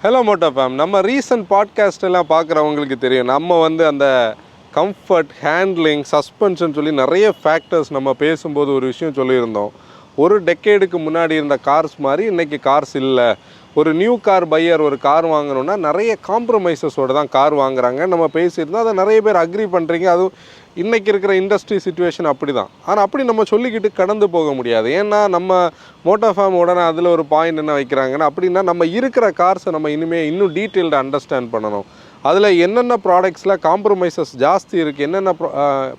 Hello moto fam. நம்ம recent podcast எல்லாம் பார்க்குறவங்களுக்கு தெரியும், நம்ம வந்து அந்த கம்ஃபர்ட், ஹேண்ட்லிங், சஸ்பென்ஷன் சொல்லி நிறைய ஃபேக்டர்ஸ் நம்ம பேசும்போது ஒரு விஷயம் சொல்லியிருந்தோம். ஒரு டெக்கேடுக்கு முன்னாடி இருந்த கார்ஸ் மாதிரி இன்றைக்கி கார்ஸ் இல்லை. ஒரு நியூ கார் பையர் ஒரு கார் வாங்கணுன்னா நிறைய காம்ப்ரமைசஸோடு தான் கார் வாங்குறாங்க நம்ம பேசியிருந்தோம். அதை நிறைய பேர் அக்ரி பண்ணுறீங்க. அதுவும் இன்றைக்கி இருக்கிற இண்டஸ்ட்ரி சிச்சுவேஷன் அப்படி தான். ஆனால் அப்படி நம்ம சொல்லிக்கிட்டு கடந்து போக முடியாது. ஏன்னா நம்ம மோட்டோ ஃபேம் உடனே அதில் ஒரு பாயிண்ட் என்ன வைக்கிறாங்கன்னா, அப்படின்னா நம்ம இருக்கிற கார்ஸை நம்ம இன்னும் டீட்டெயில்டு அண்டர்ஸ்டாண்ட் பண்ணணும். அதில் என்னென்ன ப்ராடக்ட்ஸில் காம்ப்ரமைசஸ் ஜாஸ்தி இருக்குது, என்னென்ன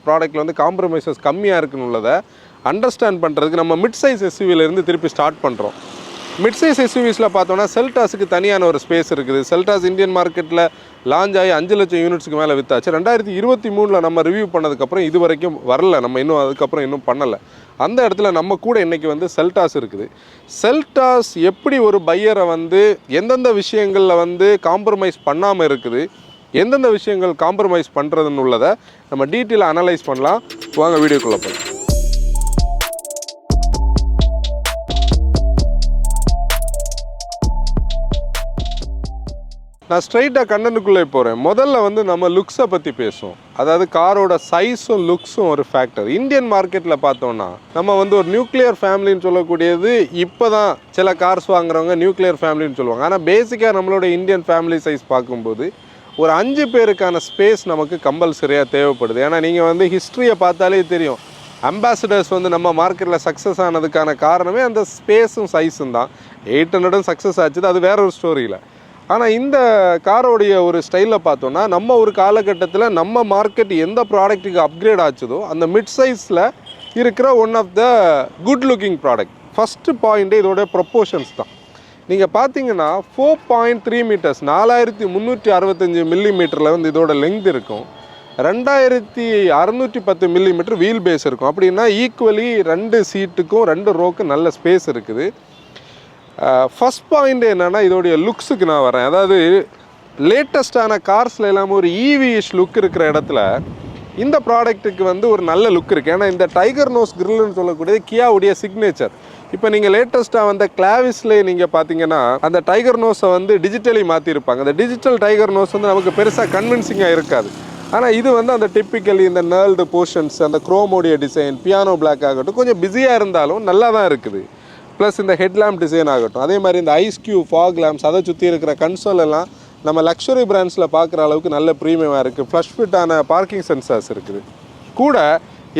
ப்ராடக்ட்டில் வந்து காம்ப்ரமைசஸ் கம்மியாக இருக்குன்னு உள்ளதை அண்டர்ஸ்டாண்ட் பண்ணுறதுக்கு நம்ம மிட் சைஸ் எஸ்யூவிலேருந்து திருப்பி ஸ்டார்ட் பண்ணுறோம். மிட் சைஸ் எஸ்யூவிஸில் பார்த்தோன்னா செல்டாஸுக்கு தனியான ஒரு ஸ்பேஸ் இருக்குது. செல்டாஸ் இந்தியன் மார்க்கெட்டில் லான்ச் ஆகி 5 லட்சம் யூனிட்ஸுக்கு மேலே விற்றாச்சு. 2023 நம்ம ரிவ்யூ பண்ணதுக்கப்புறம் இது வரைக்கும் வரல, நம்ம அதுக்கப்புறம் பண்ணலை. அந்த இடத்துல நம்ம கூட இன்றைக்கி வந்து செல்டாஸ் இருக்குது. செல்டாஸ் எப்படி ஒரு பையரை வந்து எந்தெந்த விஷயங்களில் வந்து காம்ப்ரமைஸ் பண்ணாமல் இருக்குது, எந்தெந்த விஷயங்கள் காம்ப்ரமைஸ் பண்ணுறதுன்னு உள்ளதை நம்ம டீட்டெயிலாக அனலைஸ் பண்ணலாம். வாங்க வீடியோக்குள்ளே போகலாம். நான் ஸ்ட்ரைட்டாக கண்டனுக்குள்ளே போகிறேன். முதல்ல வந்து நம்ம லுக்ஸை பற்றி பேசுவோம். அதாவது காரோட சைஸும் லுக்ஸும் ஒரு ஃபேக்டர். இந்தியன் மார்க்கெட்டில் பார்த்தோன்னா நம்ம வந்து ஒரு நியூக்ளியர் ஃபேமிலின்னு சொல்லக்கூடியது இப்போ தான் சில கார்ஸ் வாங்குறவங்க நியூக்ளியர் ஃபேமிலின்னு சொல்லுவாங்க. ஆனால் பேசிக்காக நம்மளோட இந்தியன் ஃபேமிலி சைஸ் பார்க்கும்போது ஒரு 5 பேருக்கான ஸ்பேஸ் நமக்கு கம்பல்சரியாக தேவைப்படுது. ஏன்னா நீங்கள் வந்து ஹிஸ்ட்ரியை பார்த்தாலே தெரியும், அம்பாசிடர்ஸ் வந்து நம்ம மார்க்கெட்டில் சக்ஸஸ் ஆனதுக்கான காரணமே அந்த ஸ்பேஸும் சைஸும் தான். 800 சக்ஸஸ் ஆச்சுது, அது வேற ஒரு ஸ்டோரியில். ஆனால் இந்த காரோடைய ஒரு ஸ்டைலில் பார்த்தோன்னா நம்ம ஒரு காலகட்டத்தில் நம்ம மார்க்கெட் எந்த ப்ராடக்ட்டுக்கு அப்கிரேட் ஆச்சுதோ அந்த மிட் சைஸில் இருக்கிற one of the good looking product. First பாயிண்ட்டே இதோட ப்ரொப்போர்ஷன்ஸ் தான். நீங்கள் பார்த்தீங்கன்னா 4.3 மீட்டர்ஸ், 4365 மில்லிமீட்டரில் வந்து இதோட லெங்த் இருக்கும். 2610 மில்லிமீட்டர் வீல் பேஸ் இருக்கும். அப்படின்னா ஈக்குவலி 2 சீட்டுக்கும் 2 ரோக்கும் நல்ல ஸ்பேஸ் இருக்குது. ஃபஸ்ட் பாயிண்ட் என்னென்னா இதோடைய லுக்ஸுக்கு நான் வரேன். அதாவது லேட்டஸ்டான கார்ஸில் எல்லாமே ஒரு ஈவிஷ் லுக் இருக்கிற இடத்துல இந்த ப்ராடக்ட்டுக்கு வந்து ஒரு நல்ல லுக் இருக்குது. ஏன்னா இந்த டைகர் நோஸ் கிரில்னு சொல்லக்கூடியது கியாவுடைய சிக்னேச்சர். இப்போ நீங்கள் லேட்டஸ்ட்டாக வந்த கிளாவிஸ்லேயே நீங்கள் பார்த்தீங்கன்னா அந்த டைகர் நோஸை வந்து டிஜிட்டலி மாற்றிருப்பாங்க. அந்த டிஜிட்டல் டைகர் நோஸ் வந்து நமக்கு பெருசாக கன்வின்சிங்காக இருக்காது. ஆனால் இது வந்து அந்த டிப்பிக்கலி இந்த நர்ல்டு போர்ஷன்ஸ், அந்த குரோமோடைய டிசைன், பியானோ பிளாக் ஆகட்டும், கொஞ்சம் பிஸியாக இருந்தாலும் நல்லா தான் இருக்குது. ப்ளஸ் இந்த ஹெட்லாம்ப் டிசைன் ஆகட்டும், அதே மாதிரி இந்த ஐஸ் கியூப், ஃபாக் லேம்ப்ஸ், அதை சுற்றி இருக்கிற கன்சோல் எல்லாம் நம்ம லக்ஸுரி பிராண்ட்ஸில் பார்க்குற அளவுக்கு நல்ல ப்ரீமியமாக இருக்குது. ஃப்ளஷ் ஃபிட்டான பார்க்கிங் சென்சார்ஸ் இருக்குது. கூட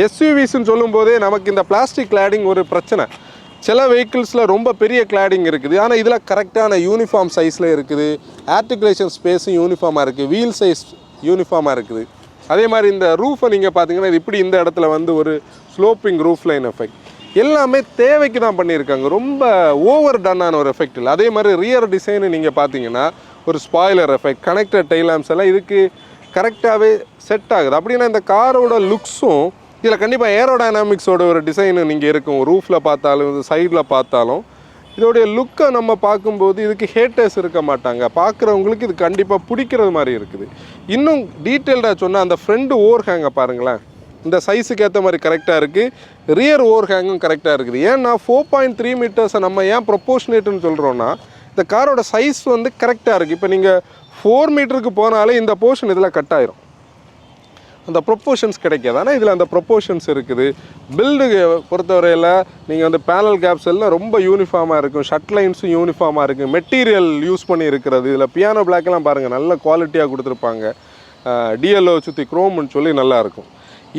எஸ்யூவிஸ்ன்னு சொல்லும்போதே நமக்கு இந்த பிளாஸ்டிக் கிளாடிங் ஒரு பிரச்சனை. சில வெஹிக்கிள்ஸில் ரொம்ப பெரிய கிளாடிங் இருக்குது, ஆனால் இதில் கரெக்டான யூனிஃபார்ம் சைஸில் இருக்குது. ஆர்டிகுலேஷன் ஸ்பேஸும் யூனிஃபார்மாக இருக்குது, வீல் சைஸ் யூனிஃபார்மாக இருக்குது. அதே மாதிரி இந்த ரூஃபை நீங்கள் பார்த்தீங்கன்னா இது இப்படி இந்த இடத்துல வந்து ஒரு ஸ்லோப்பிங் ரூஃப் லைன் எஃபெக்ட் எல்லாமே தேவைக்கு தான் பண்ணியிருக்காங்க. ரொம்ப ஓவர் டன்னான ஒரு எஃபெக்ட் இல்லை. அதே மாதிரி ரியர் டிசைனு நீங்கள் பார்த்தீங்கன்னா ஒரு ஸ்பாய்லர் எஃபெக்ட், கனெக்டட் டைலாம்ஸ் எல்லாம் இதுக்கு கரெக்டாகவே செட் ஆகுது. அப்படின்னா இந்த காரோட லுக்ஸும் இதில் கண்டிப்பாக ஏரோடைனாமிக்ஸோட ஒரு டிசைனு நீங்கள் இருக்கும். ரூஃபில் பார்த்தாலும் சைடில் பார்த்தாலும் இதோடைய லுக்கை நம்ம பார்க்கும்போது இதுக்கு ஹேட்டர்ஸ் இருக்க மாட்டாங்க. பார்க்குறவங்களுக்கு இது கண்டிப்பாக பிடிக்கிறது மாதிரி இருக்குது. இன்னும் டீட்டெயில்டாக சொன்னால் அந்த ஃப்ரண்ட் ஓவர் ஹேங்கை பாருங்களேன், இந்த சைஸுக்கு ஏற்ற மாதிரி கரெக்டாக இருக்குது. ரியர் ஓவர் ஹேங்கும் கரெக்டாக இருக்குது. ஏன்னா 4.3 மீட்டர்ஸை நம்ம ஏன் ப்ரொப்போர்ஷனேட்டுன்னு சொல்கிறோன்னா இந்த காரோட சைஸ் வந்து கரெக்டாக இருக்குது. இப்போ நீங்கள் 4 மீட்டருக்கு போனாலே இந்த போர்ஷன் இதில் கட் ஆயிரும், அந்த ப்ரொப்போர்ஷன்ஸ் கிடைக்காது. ஆனால் இதில் அந்த ப்ரொப்போர்ஷன்ஸ் இருக்குது. பில்டு பொறுத்தவரையில் நீங்கள் வந்து பேனல் கேப்ஸ் எல்லாம் ரொம்ப யூனிஃபார்மாக இருக்கும். ஷட் லைன்ஸும் யூனிஃபார்மாக இருக்குது. மெட்டீரியல் யூஸ் பண்ணி இருக்கிறது. இதில் பியானோ பிளாக்லாம் பாருங்கள், நல்ல குவாலிட்டியாக கொடுத்துருப்பாங்க. டிஎல்ஓ சுற்றி குரோம்னு சொல்லி நல்லாயிருக்கும்.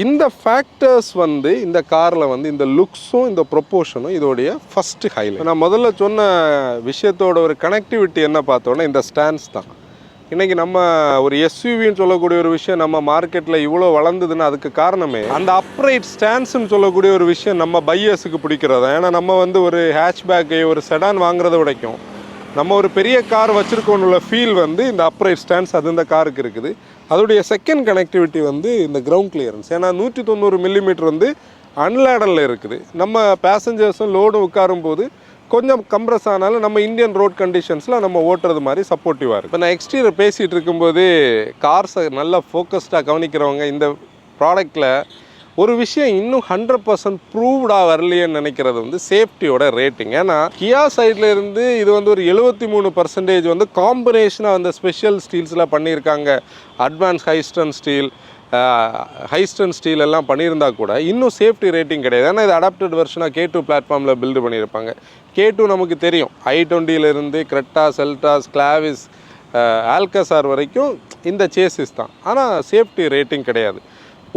இந்த ஃபேக்டர்ஸ் வந்து இந்த காரில் வந்து இந்த லுக்ஸும் இந்த ப்ரொப்போர்ஷனும் இதோடைய ஃபஸ்ட்டு ஹைலைட். நான் முதல்ல சொன்ன விஷயத்தோட ஒரு கனெக்டிவிட்டி என்ன பார்த்தோன்னா இந்த ஸ்டாண்ட்ஸ் தான். இன்றைக்கி நம்ம ஒரு எஸ்யூவின்னு சொல்லக்கூடிய ஒரு விஷயம் நம்ம மார்க்கெட்டில் இவ்வளோ வளர்ந்ததுன்னா அதுக்கு காரணமே அந்த அப்ரைட் ஸ்டாண்ட்ஸ்ன்னு சொல்லக்கூடிய ஒரு விஷயம் நம்ம பையர்ஸுக்கு பிடிக்கிறது. ஏன்னா நம்ம வந்து ஒரு ஹேட்ச்பேக்கை ஒரு செடான் வாங்குறத விடைக்கும் நம்ம ஒரு பெரிய கார் வச்சுருக்கோன்னு ஃபீல் வந்து இந்த அப்ரைட் ஸ்டாண்ட்ஸ் அது இந்த காருக்கு இருக்குது. அதோடைய செகண்ட் கனெக்டிவிட்டி வந்து இந்த கிரவுண்ட் கிளியரன்ஸ். ஏன்னா 190 மில்லிமீட்டர் வந்து அன்லேடனில் இருக்குது. நம்ம பேசஞ்சர்ஸும் லோடும் உட்காரும்போது கொஞ்சம் கம்ப்ரஸ் ஆனாலும் நம்ம இந்தியன் ரோட் கண்டிஷன்ஸில் நம்ம ஓட்டுறது மாதிரி சப்போர்ட்டிவாக இருக்குது. இப்போ நான் எக்ஸ்டீரியர் பேசிகிட்டு இருக்கும்போது கார்ஸை நல்லா ஃபோக்கஸ்டாக கவனிக்கிறவங்க இந்த ப்ராடக்டில் ஒரு விஷயம் இன்னும் 100% ப்ரூவ்டாக வரலையேன்னு நினைக்கிறது வந்து சேஃப்டியோட ரேட்டிங். ஏன்னா கியா சைடில் இருந்து இது வந்து ஒரு 73% வந்து காம்பினேஷனாக வந்து ஸ்பெஷல் ஸ்டீல்ஸில் பண்ணியிருக்காங்க. அட்வான்ஸ் ஹைஸ்டன் ஸ்டீல் எல்லாம் பண்ணியிருந்தா கூட இன்னும் சேஃப்டி ரேட்டிங் கிடையாது. ஏன்னா இது அடாப்டட் வெர்ஷனாக K2 பிளாட்ஃபார்மில் பில்டு பண்ணியிருப்பாங்க. K2 நமக்கு தெரியும், i20லேருந்து கிரெட்டா, செல்டாஸ், கிளாவிஸ், ஆல்கசார் வரைக்கும் இந்த சேசிஸ் தான். ஆனால் சேஃப்டி ரேட்டிங் கிடையாது.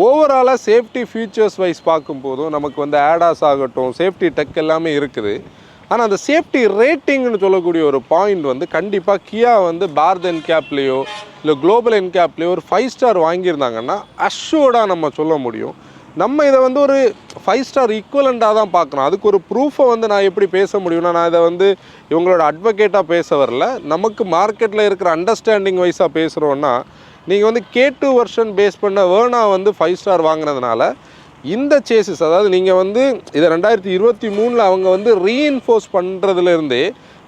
ஓவராலாக சேஃப்டி ஃபீச்சர்ஸ் வைஸ் பார்க்கும்போதும் நமக்கு வந்து ஆடாஸ் ஆகட்டும், சேஃப்டி டெக் எல்லாமே இருக்குது. ஆனால் அந்த சேஃப்டி ரேட்டிங்னு சொல்லக்கூடிய ஒரு பாயிண்ட் வந்து கண்டிப்பாக கியா வந்து பாரத் என்கேப்லேயோ இல்லை குளோபல் என்கேப்லேயோ ஒரு 5 ஸ்டார் வாங்கியிருந்தாங்கன்னா அஷ்யூர்டாக நம்ம சொல்ல முடியும். நம்ம இதை வந்து ஒரு 5 ஸ்டார் ஈக்குவலண்ட்டாக தான் பார்க்குறோம். அதுக்கு ஒரு ப்ரூஃபை வந்து நான் எப்படி பேச முடியும்னா, நான் இதை வந்து இவங்களோட அட்வொகேட்டாக பேச வரல, நமக்கு மார்க்கெட்டில் இருக்கிற அண்டர்ஸ்டாண்டிங் வைஸாக பேசுகிறோன்னா, நீங்கள் வந்து K2 வெர்ஷன் பேஸ் பண்ண வேர்னா வந்து 5 ஸ்டார் வாங்கினதுனால இந்த சேசிஸ், அதாவது நீங்கள் வந்து இதை 2023 அவங்க வந்து ரீஇன்ஃபோர்ஸ் பண்ணுறதுலேருந்தே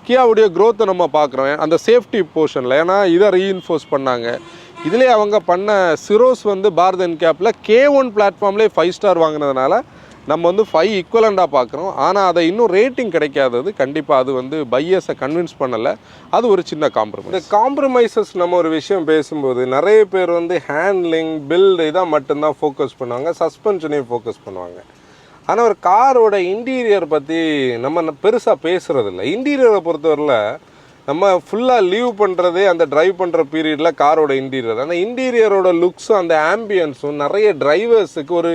கியாவுடைய க்ரோத்தை நம்ம பார்க்குறோம் அந்த சேஃப்டி போர்ஷனில். ஏன்னா இதை ரீஇன்ஃபோர்ஸ் பண்ணாங்க. இதிலே அவங்க பண்ண சிரோஸ் வந்து பாரத் என்கேப்பில் K1 பிளாட்ஃபார்ம்லேயே 5 ஸ்டார் வாங்கினதுனால நம்ம வந்து 5 ஈக்குவலண்டாக பார்க்குறோம். ஆனால் அதை இன்னும் ரேட்டிங் கிடைக்காதது கண்டிப்பாக அது வந்து பையர்ஸை கன்வின்ஸ் பண்ணலை. அது ஒரு சின்ன காம்ப்ரமைஸ். இந்த காம்ப்ரமைசஸ் நம்ம ஒரு விஷயம் பேசும்போது நிறைய பேர் வந்து ஹேண்ட்லிங், பில்டு இதான் மட்டும்தான் ஃபோக்கஸ் பண்ணுவாங்க, சஸ்பென்ஷனையும் ஃபோக்கஸ் பண்ணுவாங்க. ஆனால் ஒரு காரோட இன்டீரியர் பற்றி நம்ம பெருசாக பேசுகிறதில்ல. இன்டீரியரை பொறுத்தவரையில் நம்ம ஃபுல்லாக லீவ் பண்ணுறதே அந்த ட்ரைவ் பண்ணுற பீரியடில் காரோட இன்டீரியர். அந்த இன்டீரியரோட லுக்ஸும் அந்த ஆம்பியன்ஸும் நிறைய டிரைவர்ஸுக்கு ஒரு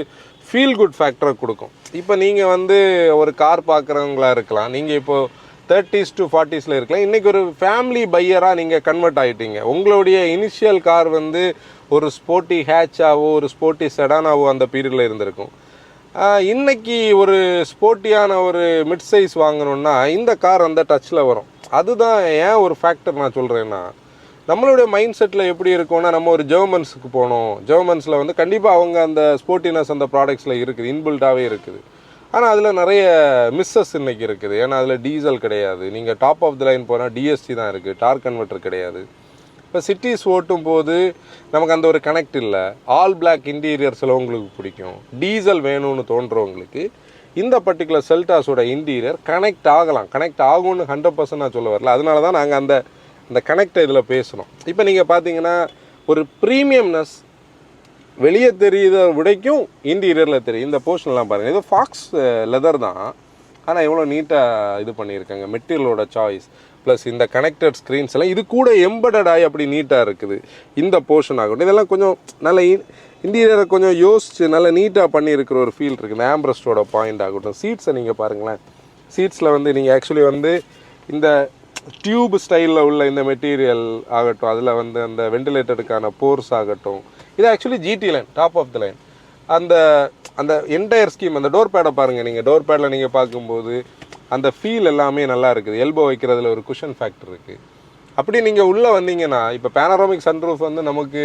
ஃபீல் குட் ஃபேக்டரை கொடுக்கும். இப்போ நீங்கள் வந்து ஒரு கார் பார்க்குறவங்களா இருக்கலாம், நீங்கள் இப்போது 30s to 40s இருக்கலாம், இன்றைக்கி ஒரு ஃபேமிலி பையராக நீங்கள் கன்வெர்ட் ஆகிட்டீங்க. உங்களுடைய இனிஷியல் கார் வந்து ஒரு ஸ்போர்ட்டி ஹேட்சாவோ ஒரு ஸ்போர்ட்டி செடானாவோ அந்த பீரியடில் இருந்திருக்கும். இன்றைக்கி ஒரு ஸ்போர்ட்டியான ஒரு மிட் சைஸ் வாங்கணுன்னா இந்த கார் அந்த டச்சில் வரும். அதுதான் ஏன் ஒரு ஃபேக்டர் நான் சொல்கிறேன்னா, நம்மளுடைய மைண்ட் செட்டில் எப்படி இருக்கும்னா, நம்ம ஒரு ஜெர்மன்ஸுக்கு போனோம், ஜெர்மன்ஸில் வந்து கண்டிப்பாக அவங்க அந்த ஸ்போர்ட்டினஸ் அந்த ப்ராடக்ட்ஸில் இருக்குது, இன்பில்டாகவே இருக்குது. ஆனால் அதில் நிறைய மிஸ்ஸஸ் இன்றைக்கி இருக்குது. ஏன்னா அதில் டீசல் கிடையாது. நீங்கள் டாப் ஆஃப் த லைன் போனால் டிஎஸ்டி தான் இருக்குது, டார்க் கன்வெர்ட்டர் கிடையாது. இப்போ சிட்டிஸ் ஓட்டும் போது நமக்கு அந்த ஒரு கனெக்ட் இல்லை. ஆல் பிளாக் இன்டீரியர் சிலவங்களுக்கு பிடிக்கும், டீசல் வேணும்னு தோன்றவங்களுக்கு இந்த பர்டிகுலர் செல்டாஸோட இன்டீரியர் கனெக்ட் ஆகலாம். கனெக்ட் ஆகும்னு 100% நான் சொல்ல வரல. அதனால தான் நாங்கள் அந்த கனெக்டை இதில் பேசணும். இப்போ நீங்கள் பார்த்தீங்கன்னா ஒரு ப்ரீமியம்னஸ் வெளியே தெரியுத விடைக்கும் இன்டீரியரில் தெரியும். இந்த போர்ஷன்லாம் பாருங்கள், இது ஃபாக்ஸ் லெதர் தான், ஆனால் எவ்வளோ நீட்டாக இது பண்ணியிருக்காங்க. மெட்டீரியலோட சாய்ஸ் ப்ளஸ் இந்த கனெக்டட் ஸ்க்ரீன்ஸ் எல்லாம் இது கூட எம்படட் ஆகி அப்படி நீட்டாக இருக்குது. இந்த போர்ஷன் ஆகட்டும், இதெல்லாம் கொஞ்சம் நல்ல இன்டீரியரை கொஞ்சம் யோசித்து நல்லா நீட்டாக பண்ணியிருக்கிற ஒரு ஃபீல் இருக்குது. இந்த ஆம்ப்ரஸ்டோட பாயிண்ட் ஆகட்டும், சீட்ஸை நீங்கள் பாருங்களேன். சீட்ஸில் வந்து நீங்கள் ஆக்சுவலி வந்து இந்த டியூப் ஸ்டைலில் உள்ள இந்த மெட்டீரியல் ஆகட்டும், அதில் வந்து அந்த வெண்டிலேட்டருக்கான போர்ஸ் ஆகட்டும், இது actually GT line, top of the line. அந்த அந்த என்டையர் ஸ்கீம், அந்த டோர் பேடை பாருங்கள். நீங்கள் டோர் பேடில் நீங்கள் பார்க்கும்போது அந்த ஃபீல் எல்லாமே நல்லா இருக்குது. எல்போ வைக்கிறதுல ஒரு குஷன் ஃபேக்டர் இருக்குது. அப்படி நீங்கள் உள்ளே வந்தீங்கன்னா, இப்போ பேனரோமிக் சன்ரூஃப் வந்து நமக்கு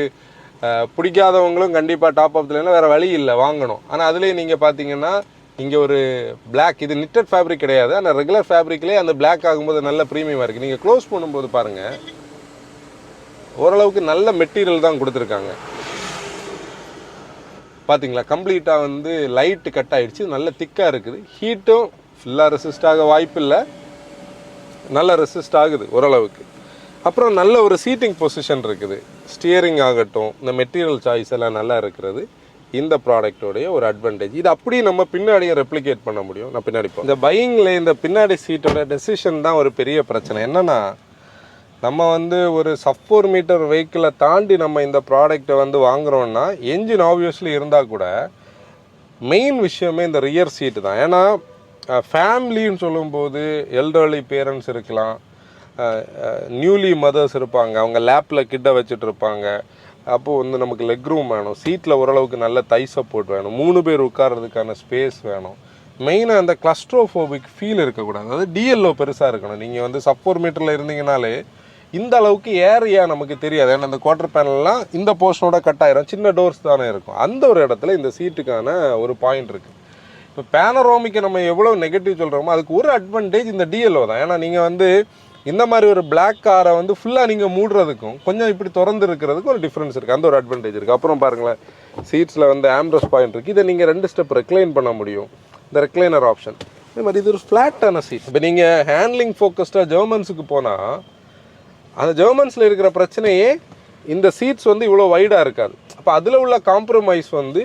பிடிக்காதவங்களும் கண்டிப்பாக டாப் ஆஃப் த லைனில் வேறு வழி இல்லை, வாங்கணும். ஆனால் அதுலேயே நீங்கள் பார்த்தீங்கன்னா இங்கே ஒரு பிளாக், இது நிட்டட் ஃபேப்ரிக் கிடையாது, ஆனால் ரெகுலர் ஃபேப்ரிக்லேயே அந்த பிளாக் ஆகும்போது நல்ல ப்ரீமியமாக இருக்குது. நீங்கள் க்ளோஸ் பண்ணும்போது பாருங்கள், ஓரளவுக்கு நல்ல மெட்டீரியல் தான் கொடுத்துருக்காங்க. பார்த்தீங்களா, கம்ப்ளீட்டாக வந்து லைட்டு கட் ஆகிடுச்சு, நல்ல திக்காக இருக்குது. ஹீட்டும் ஃபுல்லாக ரெசிஸ்ட் ஆக வாய்ப்பு இல்லை, நல்ல ரெசிஸ்ட் ஆகுது ஓரளவுக்கு. அப்புறம் நல்ல ஒரு சீட்டிங் பொசிஷன் இருக்குது. ஸ்டியரிங் ஆகட்டும், இந்த மெட்டீரியல் சாய்ஸ் எல்லாம் நல்லா இருக்கிறது இந்த ப்ராடக்டோடைய ஒரு அட்வான்டேஜ். இது அப்படியே நம்ம பின்னாடியும் ரெப்ளிகேட் பண்ண முடியும். நான் பின்னாடி இந்த பையிங்கில் இந்த பின்னாடி சீட்டோட டெசிஷன் தான் ஒரு பெரிய பிரச்சனை. என்னென்னா, நம்ம வந்து ஒரு சப்-4 மீட்டர் வெஹிக்கிளை தாண்டி நம்ம இந்த ப்ராடக்டை வந்து வாங்குகிறோன்னா என்ஜின் ஆப்வியஸ்லி இருந்தால் கூட மெயின் விஷயமே இந்த ரியர் சீட்டு தான். ஏன்னா ஃபேமிலின்னு சொல்லும்போது எல்டர்லி பேரண்ட்ஸ் இருக்கலாம், நியூலி மதர்ஸ் இருப்பாங்க, அவங்க லேப்பில் கிட்ட வச்சுட்டு இருப்பாங்க. அப்போது வந்து நமக்கு லெக் ரூம் வேணும், சீட்டில் ஓரளவுக்கு நல்ல தை சப்போர்ட் வேணும், 3 பேர் உட்கார்றதுக்கான ஸ்பேஸ் வேணும். மெயினாக அந்த கிளஸ்ட்ரோஃபோபிக் ஃபீல் இருக்கக்கூடாது. அதாவது டிஎல்ஓ பெருசாக இருக்கணும். நீங்கள் வந்து சப்-4 மீட்டரில் இருந்தீங்கனாலே இந்த அளவுக்கு ஏரியா நமக்கு தெரியாது. ஏன்னா அந்த குவார்டர் பேனல்லாம் இந்த போர்ஷனோட கட் ஆயிரும், சின்ன டோர்ஸ் தானே இருக்கும். அந்த ஒரு இடத்துல இந்த சீட்டுக்கான ஒரு பாயிண்ட் இருக்குது. இப்போ பேனரோமிக்கு நம்ம எவ்வளோ நெகட்டிவ் சொல்கிறோமோ அதுக்கு ஒரு அட்வான்டேஜ் இந்த டிஎல்ஓ தான். ஏன்னா நீங்கள் வந்து இந்த மாதிரி ஒரு பிளாக் காரை வந்து ஃபுல்லாக நீங்கள் மூடுறதுக்கும் கொஞ்சம் இப்படி திறந்து இருக்கிறதுக்கும் ஒரு டிஃப்ரென்ஸ் இருக்குது. அந்த ஒரு அட்வான்டேஜ் இருக்குது. அப்புறம் பாருங்களேன், சீட்ஸில் வந்து ஆம்ரஸ் பாயிண்ட் இருக்குது. இதை நீங்கள் 2 ஸ்டெப் ரெக்ளைன் பண்ண முடியும், இந்த ரெக்ளைனர் ஆப்ஷன். அதே மாதிரி இது ஒரு ஃப்ளாட்டான சீட். இப்போ நீங்கள் ஹேண்ட்லிங் ஃபோக்கஸ்டாக ஜெர்மன்ஸுக்கு போனால் அந்த ஜெர்மன்ஸில் இருக்கிற பிரச்சனையே இந்த சீட்ஸ் வந்து இவ்வளோ வைடாக இருக்காது. அப்போ அதில் உள்ள காம்ப்ரமைஸ் வந்து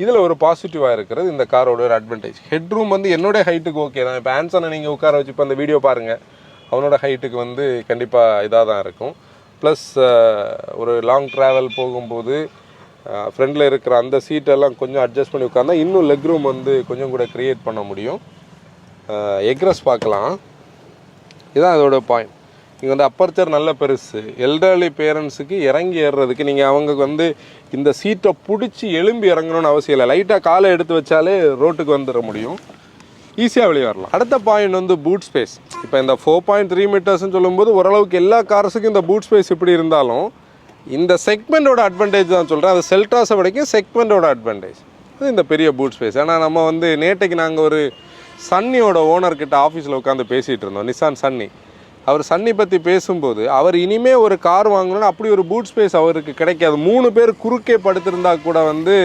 இதில் ஒரு பாசிட்டிவாக இருக்கிறது இந்த காரோட ஒரு அட்வான்டேஜ். ஹெட்ரூம் வந்து என்னோட ஹைட்டுக்கு ஓகே தான். இப்போ ஆன்சனை நீங்கள் உட்கார வச்சு இப்போ அந்த வீடியோ பாருங்கள், அவனோட ஹைட்டுக்கு வந்து கண்டிப்பாக இதாக தான் இருக்கும். ப்ளஸ் ஒரு லாங் ட்ராவல் போகும்போது ஃப்ரண்டில் இருக்கிற அந்த சீட்டெல்லாம் கொஞ்சம் அட்ஜஸ்ட் பண்ணி உட்காந்தா இன்னும் லெக் ரூம் வந்து கொஞ்சம் கூட க்ரியேட் பண்ண முடியும். எக்ரஸ் பார்க்கலாம், இதுதான் அதோட பாயிண்ட். இங்கே வந்து அப்பர்ச்சர் நல்ல பெருசு. எல்டர்லி பேரண்ட்ஸுக்கு இறங்கி ஏறுறதுக்கு நீங்கள் அவங்க வந்து இந்த சீட்டை பிடிச்சி எழும்பி இறங்கணும்னு அவசியம் இல்லை. லைட்டாக காலை எடுத்து வச்சாலே ரோட்டுக்கு வந்துட முடியும், ஈஸியாக வெளியே வரலாம். அடுத்த பாயிண்ட் வந்து பூட் ஸ்பேஸ். இப்போ இந்த 4.3 மீட்டர்ஸ்ன்னு சொல்லும்போது ஓரளவுக்கு எல்லா கார்ஸுக்கும் இந்த பூட் ஸ்பேஸ் இப்படி இருந்தாலும் இந்த செக்மெண்ட்டோட அட்வான்டேஜ் தான் சொல்கிறேன். அது செல்ட்ராஸை வரைக்கும் செக்மெண்ட்டோட அட்வான்டேஜ் அது இந்த பெரிய பூட் ஸ்பேஸ். ஏன்னா நம்ம வந்து நேற்றைக்கு நாங்கள் ஒரு சன்னியோட ஓனர்கிட்ட ஆஃபீஸில் உட்காந்து பேசிகிட்டு இருந்தோம், நிசான் சன்னி. அவர் சன்னி பற்றி பேசும்போது அவர் இனிமேல் ஒரு கார் வாங்கணும்னா அப்படி ஒரு பூட் ஸ்பேஸ் அவருக்கு கிடைக்காது. 3 பேர் குறுக்கே படுத்திருந்தா கூட வந்து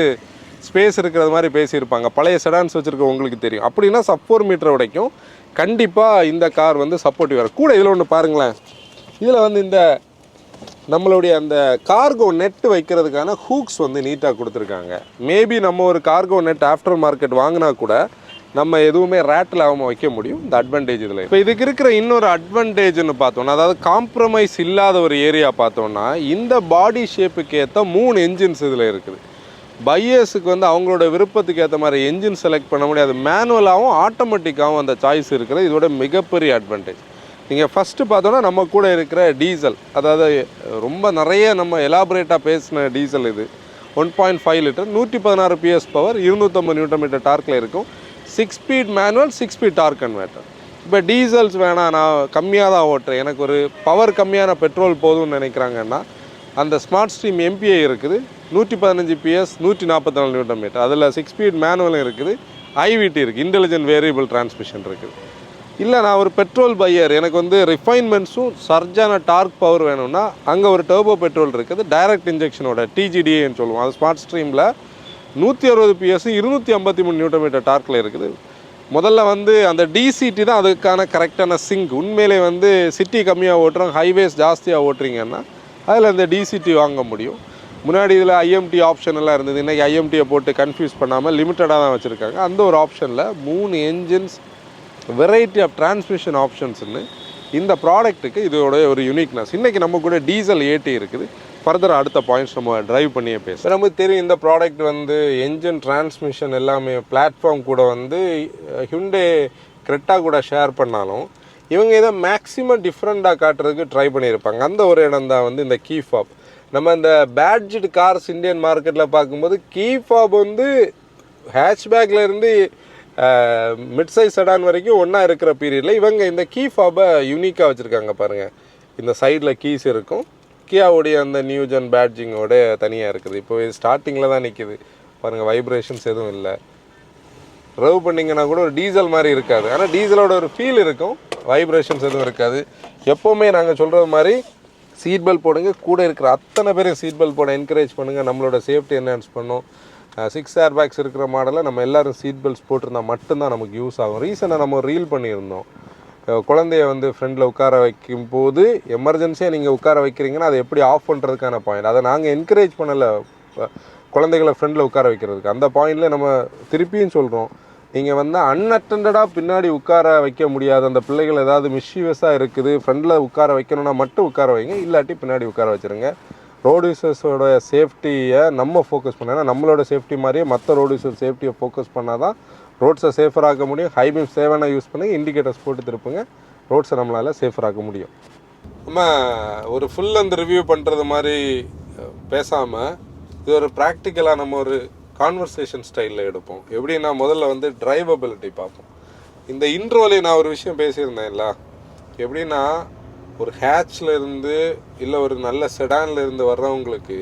ஸ்பேஸ் இருக்கிறது மாதிரி பேசியிருப்பாங்க. பழைய செடான்ஸ் வச்சுருக்க உங்களுக்கு தெரியும். அப்படின்னா சப் 4 மீட்டர் வரைக்கும் கண்டிப்பாக இந்த கார் வந்து சப்போர்ட்டிவ் வரும். கூட இதில் ஒன்று பாருங்களேன், இதில் வந்து இந்த நம்மளுடைய அந்த கார்கோ நெட் வைக்கிறதுக்கான ஹூக்ஸ் வந்து நீட்டாக கொடுத்துருக்காங்க. மேபி நம்ம ஒரு கார்கோ நெட் ஆஃப்டர் மார்க்கெட் வாங்கினா கூட நம்ம எதுவுமே ரேட்டில் ஆகாமல் வைக்க முடியும். இந்த அட்வான்டேஜ் இதில். இப்போ இதுக்கு இருக்கிற இன்னொரு அட்வான்டேஜ்னு பார்த்தோன்னா, அதாவது காம்ப்ரமைஸ் இல்லாத ஒரு ஏரியா பார்த்தோன்னா, இந்த பாடி ஷேப்புக்கு ஏற்ற 3 என்ஜின்ஸ் இதில் இருக்குது. பையர்ஸுக்கு வந்து அவங்களோட விருப்பத்துக்கு ஏற்ற மாதிரி என்ஜின் செலக்ட் பண்ண முடியாது. மேனுவலாகவும் ஆட்டோமேட்டிக்காகவும் அந்த சாய்ஸ் இருக்கிறது இதோட மிகப்பெரிய அட்வான்டேஜ். நீங்கள் ஃபஸ்ட்டு பார்த்தோன்னா நம்ம கூட இருக்கிற டீசல், அதாவது ரொம்ப நிறைய நம்ம எலாபரேட்டாக பேசின டீசல் இது 1.5 லிட்டர் 116 PS பவர் 250 நியூட்டன் டார்க்கில் இருக்கும். 6 speed manual 6 speed torque converter. இப்போ டீசல்ஸ் வேணாம், நான் கம்மியாக தான் ஓட்டுறேன், எனக்கு ஒரு பவர் கம்மியான பெட்ரோல் போதும்னு நினைக்கிறாங்கன்னா அந்த ஸ்மார்ட் ஸ்ட்ரீம் MPI இருக்குது, 115 PS 144 நியூட்டன் மீட்டர். அதில் 6 ஸ்பீட் மேனுவலும் இருக்குது, IVT இருக்குது, இன்டெலிஜென்ட் வேரியபிள் டிரான்ஸ்மிஷன் இருக்குது. இல்லை நான் ஒரு பெட்ரோல் பையர், எனக்கு வந்து ரிஃபைன்மெண்ட்ஸும் சர்ஜான டார்க் பவர் வேணும்னா அங்கே ஒரு டர்போ பெட்ரோல் இருக்குது, டைரக்ட் இன்ஜெக்ஷனோட TGDAன்னு சொல்லுவோம். அது ஸ்மார்ட் ஸ்ட்ரீமில் 160 PS 253 நியூட்டன் மீட்டர் டார்க்கில் இருக்குது. முதல்ல வந்து அந்த DCT தான் அதுக்கான கரெக்டான சிங்க். உண்மையிலே வந்து சிட்டி கம்மியாக ஓட்டுறோம், ஹைவேஸ் ஜாஸ்தியாக ஓட்டுறீங்கன்னா அதில் அந்த DCT வாங்க முடியும். முன்னாடி இதில் IMT ஆப்ஷன் எல்லாம் இருந்தது. இன்றைக்கி IMTயை போட்டு கன்ஃபியூஸ் பண்ணாமல் லிமிட்டடாக தான் வச்சுருக்காங்க. அந்த ஒரு ஆப்ஷனில் 3 என்ஜின்ஸ், வெரைட்டி ஆஃப் டிரான்ஸ்மிஷன் ஆப்ஷன்ஸ்னு இந்த ப்ராடக்ட்டுக்கு இதோட ஒரு யூனிக்னஸ். இன்றைக்கி நம்ம கூட டீசல் AT இருக்குது. ஃபர்தர் அடுத்த பாயிண்ட்ஸ் நம்ம ட்ரைவ் பண்ணியே பேசுகிறோம். நமக்கு தெரியும் இந்த ப்ராடக்ட் வந்து என்ஜின் டிரான்ஸ்மிஷன் எல்லாமே பிளாட்ஃபார்ம் கூட வந்து ஹியூண்டே கிரெட்டா கூட ஷேர் பண்ணாலும் இவங்க இதை மேக்ஸிமம் டிஃப்ரெண்ட்டாக காட்டுறதுக்கு ட்ரை பண்ணியிருப்பாங்க. அந்த ஒரு இடம் தான் வந்து இந்த கீ ஃபாப். நம்ம இந்த பேட்ஜ்டு கார்ஸ் இந்தியன் மார்க்கெட்டில் பார்க்கும்போது கீ ஃபாப் வந்து ஹேட்ச்பேக்லேருந்து மிட் சைஸ் செடான் வரைக்கும் ஒன்றா இருக்கிற பீரியடில் இவங்க இந்த கீ ஃபாபை யூனிக்காக வச்சுருக்காங்க. பாருங்கள், இந்த சைடில் கீஸ் இருக்கும், கியாவுடைய அந்த நியூஜன் பேட்ஜிங்கோட தனியாக இருக்குது. இப்போ இது ஸ்டார்டிங்கில் தான் நிற்கிது பாருங்கள், வைப்ரேஷன்ஸ் எதுவும் இல்லை. ரவ் பண்ணிங்கன்னா கூட ஒரு டீசல் மாதிரி இருக்காது, ஆனால் டீசலோட ஒரு ஃபீல் இருக்கும், வைப்ரேஷன்ஸ் எதுவும் இருக்காது. எப்போவுமே நாங்கள் சொல்கிறது மாதிரி சீட் பெல்ட் போடுங்க, கூட இருக்கிற அத்தனை பேரும் சீட் பெல்ட் போட என்கரேஜ் பண்ணுங்கள். நம்மளோட சேஃப்டி என்ஹான்ஸ் பண்ணும். 6 ஏர் பேக்ஸ் இருக்கிற மாடலில் நம்ம எல்லோரும் சீட் பெல்ட்ஸ் போட்டிருந்தால் மட்டும்தான் நமக்கு யூஸ் ஆகும். ரீசனாக நம்ம ரீல் பண்ணியிருந்தோம், குழந்தைய வந்து ஃப்ரெண்டில் உட்கார வைக்கும் போது எமர்ஜென்சியாக நீங்கள் உட்கார வைக்கிறீங்கன்னா அதை எப்படி ஆஃப் பண்ணுறதுக்கான பாயிண்ட், அதை நாங்கள் என்கரேஜ் பண்ணலை குழந்தைகளை ஃப்ரெண்டில் உட்கார வைக்கிறதுக்கு. அந்த பாயிண்டில் நம்ம திருப்பியும் சொல்கிறோம், நீங்கள் வந்து அன்அட்டண்டடாக பின்னாடி உட்கார வைக்க முடியாது. அந்த பிள்ளைகள் ஏதாவது மிஸ்ஷியஸாக இருக்குது, ஃப்ரெண்டில் உட்கார வைக்கணும்னா மட்டும் உட்கார வைங்க, இல்லாட்டி பின்னாடி உட்கார வச்சுருங்க. ரோடு யூசர்ஸோட சேஃப்டியை நம்ம ஃபோக்கஸ் பண்ணோன்னா நம்மளோட சேஃப்டி மாதிரியே மற்ற ரோடு யூசர் சேஃப்டியை ஃபோக்கஸ் பண்ணால் தான் ரோட்ஸை சேஃபராக்க முடியும். ஹை பீம்ஸ் தேவையான யூஸ் பண்ணுங்கள், இண்டிகேட்டர்ஸ் போட்டு திருப்புங்க, ரோட்ஸை நம்மளால் சேஃபராக்க முடியும். நம்ம ஒரு ஃபுல் அந்த ரிவ்யூ பண்ணுறது மாதிரி பேசாமல் இது ஒரு ப்ராக்டிக்கலாக நம்ம ஒரு கான்வர்சேஷன் ஸ்டைலில் எடுப்போம். எப்படின்னா முதல்ல வந்து டிரைவபிலிட்டி பார்ப்போம். இந்த இன்ட்ரோலே நான் ஒரு விஷயம் பேசியிருந்தேன்ல, எப்படின்னா ஒரு ஹேட்சில் இருந்து இல்லை ஒரு நல்ல செடானில் இருந்து வர்றவங்களுக்கு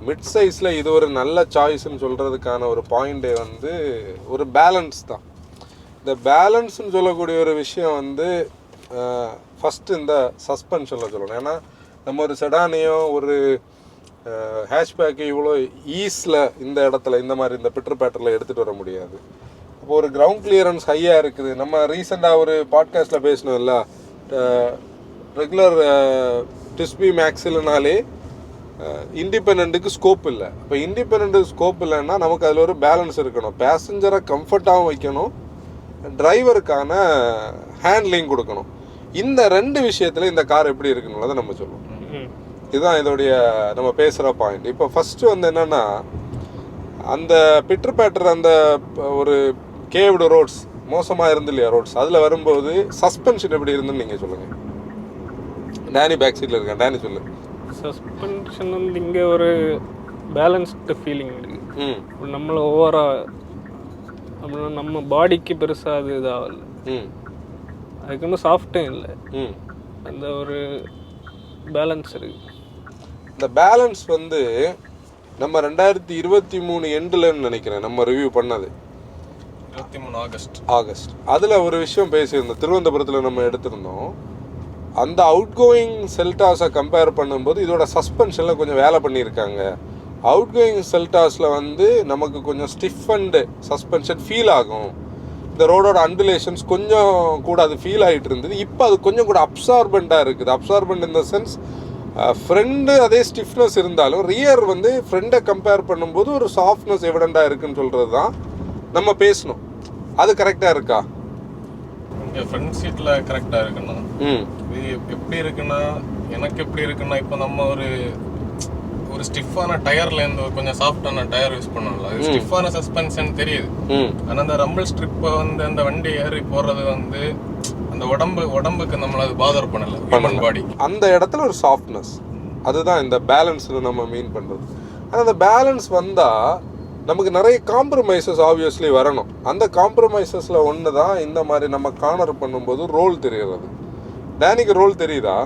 மிட் சைஸில் இது ஒரு நல்ல சாய்ஸ்ன்னு சொல்கிறதுக்கான ஒரு பாயிண்ட்டே வந்து ஒரு பேலன்ஸ் தான். இந்த பேலன்ஸ்ன்னு சொல்லக்கூடிய ஒரு விஷயம் வந்து ஃபஸ்ட்டு இந்த சஸ்பென்ஷனில் சொல்லணும். ஏன்னா நம்ம ஒரு செடானையோ ஒரு ஹேஷ்பேக்கு இவ்வளோ ஈஸில் இந்த இடத்துல இந்த மாதிரி இந்த பிட்ரு பேட்டரில் எடுத்துகிட்டு வர முடியாது. இப்போ ஒரு கிரவுண்ட் கிளியரன்ஸ் ஹையாக இருக்குது. நம்ம ரீசெண்டாக ஒரு பாட்காஸ்ட்டில் பேசணும்ல, ரெகுலர் டிஸ்பி மேக்ஸில்னாலே இண்டிபெண்ட்டுக்கு ஸ்கோப் இல்லை. இப்போ இண்டிபெண்ட்டுக்கு ஸ்கோப் இல்லைன்னா நமக்கு அதில் ஒரு பேலன்ஸ் இருக்கணும். பேசஞ்சரை கம்ஃபர்ட்டாகவும் வைக்கணும், டிரைவருக்கான ஹேண்ட்லிங் கொடுக்கணும். இந்த 2 விஷயத்தில் இந்த கார் எப்படி இருக்குன்னு நம்ம சொல்லுவோம். இதுதான் இதோடைய நம்ம பேசுகிற பாயிண்ட். இப்போ ஃபஸ்ட்டு வந்து என்னென்னா, அந்த பிட்ரு பேட்டர் அந்த ஒரு கேவ்டு ரோட்ஸ் மோசமாக இருந்து இல்லையா ரோட்ஸ், அதில் வரும்போது சஸ்பென்ஷன் எப்படி இருந்துன்னு நீங்கள் சொல்லுங்கள். டேனி பேக் சீட்டில் இருக்கேன், டேனி சொல்லு. சஸ்பென்ஷன் வந்து இங்கே ஒரு பேலன்ஸ்டு ஃபீலிங் இருக்குது. நம்மளை ஓவராக அப்படின்னா நம்ம பாடிக்கு பெருசாக அது இதாகல, அதுக்கு இன்னும் சாஃப்டும் இல்லை, அந்த ஒரு பேலன்ஸ் இருக்குது. இந்த பேலன்ஸ் வந்து நம்ம 2023 எண்டுலன்னு நினைக்கிறேன் நம்ம ரிவ்யூ பண்ணது, 23 ஆகஸ்ட். அதில் ஒரு விஷயம் பேசியிருந்தோம், திருவனந்தபுரத்தில் நம்ம எடுத்திருந்தோம். அந்த அவுட் கோயிங் செல்டாஸை கம்பேர் பண்ணும்போது இதோட சஸ்பென்ஷனில் கொஞ்சம் வேலை பண்ணியிருக்காங்க. அவுட் கோயிங் செல்டாஸில் வந்து நமக்கு கொஞ்சம் ஸ்டிஃப் அண்டு சஸ்பென்ஷன் ஃபீல் ஆகும். இந்த ரோடோட அண்டுலேஷன்ஸ் கொஞ்சம் கூட அது ஃபீல் ஆகிட்டு இருந்தது. இப்போ அது கொஞ்சம் கூட அப்சார்பண்ட்டாக இருக்குது. அப்சார்பண்ட் இந்த சென்ஸ் ஃப்ரெண்டு அதே ஸ்டிஃப்னஸ் இருந்தாலும் ரியர் வந்து ஃப்ரெண்டை கம்பேர் பண்ணும்போது ஒரு சாஃப்ட்னஸ் எவிடெண்ட்டாக இருக்குன்னு சொல்கிறது தான் நம்ம பேசணும். அது கரெக்டாக இருக்கா? இங்கே ஃப்ரண்ட் சீட்டில் கரெக்டாக இருக்குண்ணா. இது எப்படி இருக்குன்னா, எனக்கு எப்படி இருக்குன்னா, இப்போ நம்ம ஒரு ஸ்டிஃபான டயர்லேருந்து ஒரு கொஞ்சம் சாஃப்டான டயர் யூஸ் பண்ணோம்ல, அது ஸ்டிஃபான சஸ்பென்ஷன் தெரியுது. ஆனால் அந்த ரம்பிள் ஸ்ட்ரிப்பை வந்து அந்த வண்டி ஏறி போடுறது வந்து அந்த உடம்புக்கு நம்மளை அது பாதர் பண்ணல பாடி. அந்த இடத்துல ஒரு சாஃப்ட்னஸ், அதுதான் இந்த பேலன்ஸ் நம்ம மீன் பண்ணுறது. ஆனால் அந்த பேலன்ஸ் வந்தால் நமக்கு நிறைய காம்ப்ரமைசஸ் ஆப்வியஸ்லி வரணும். அந்த காம்ப்ரமைசஸில் ஒன்று தான் இந்த மாதிரி நம்ம கார்னர் பண்ணும்போது ரோல் தெரிகிறது. டேனிக்கு ரோல் தெரியுதா?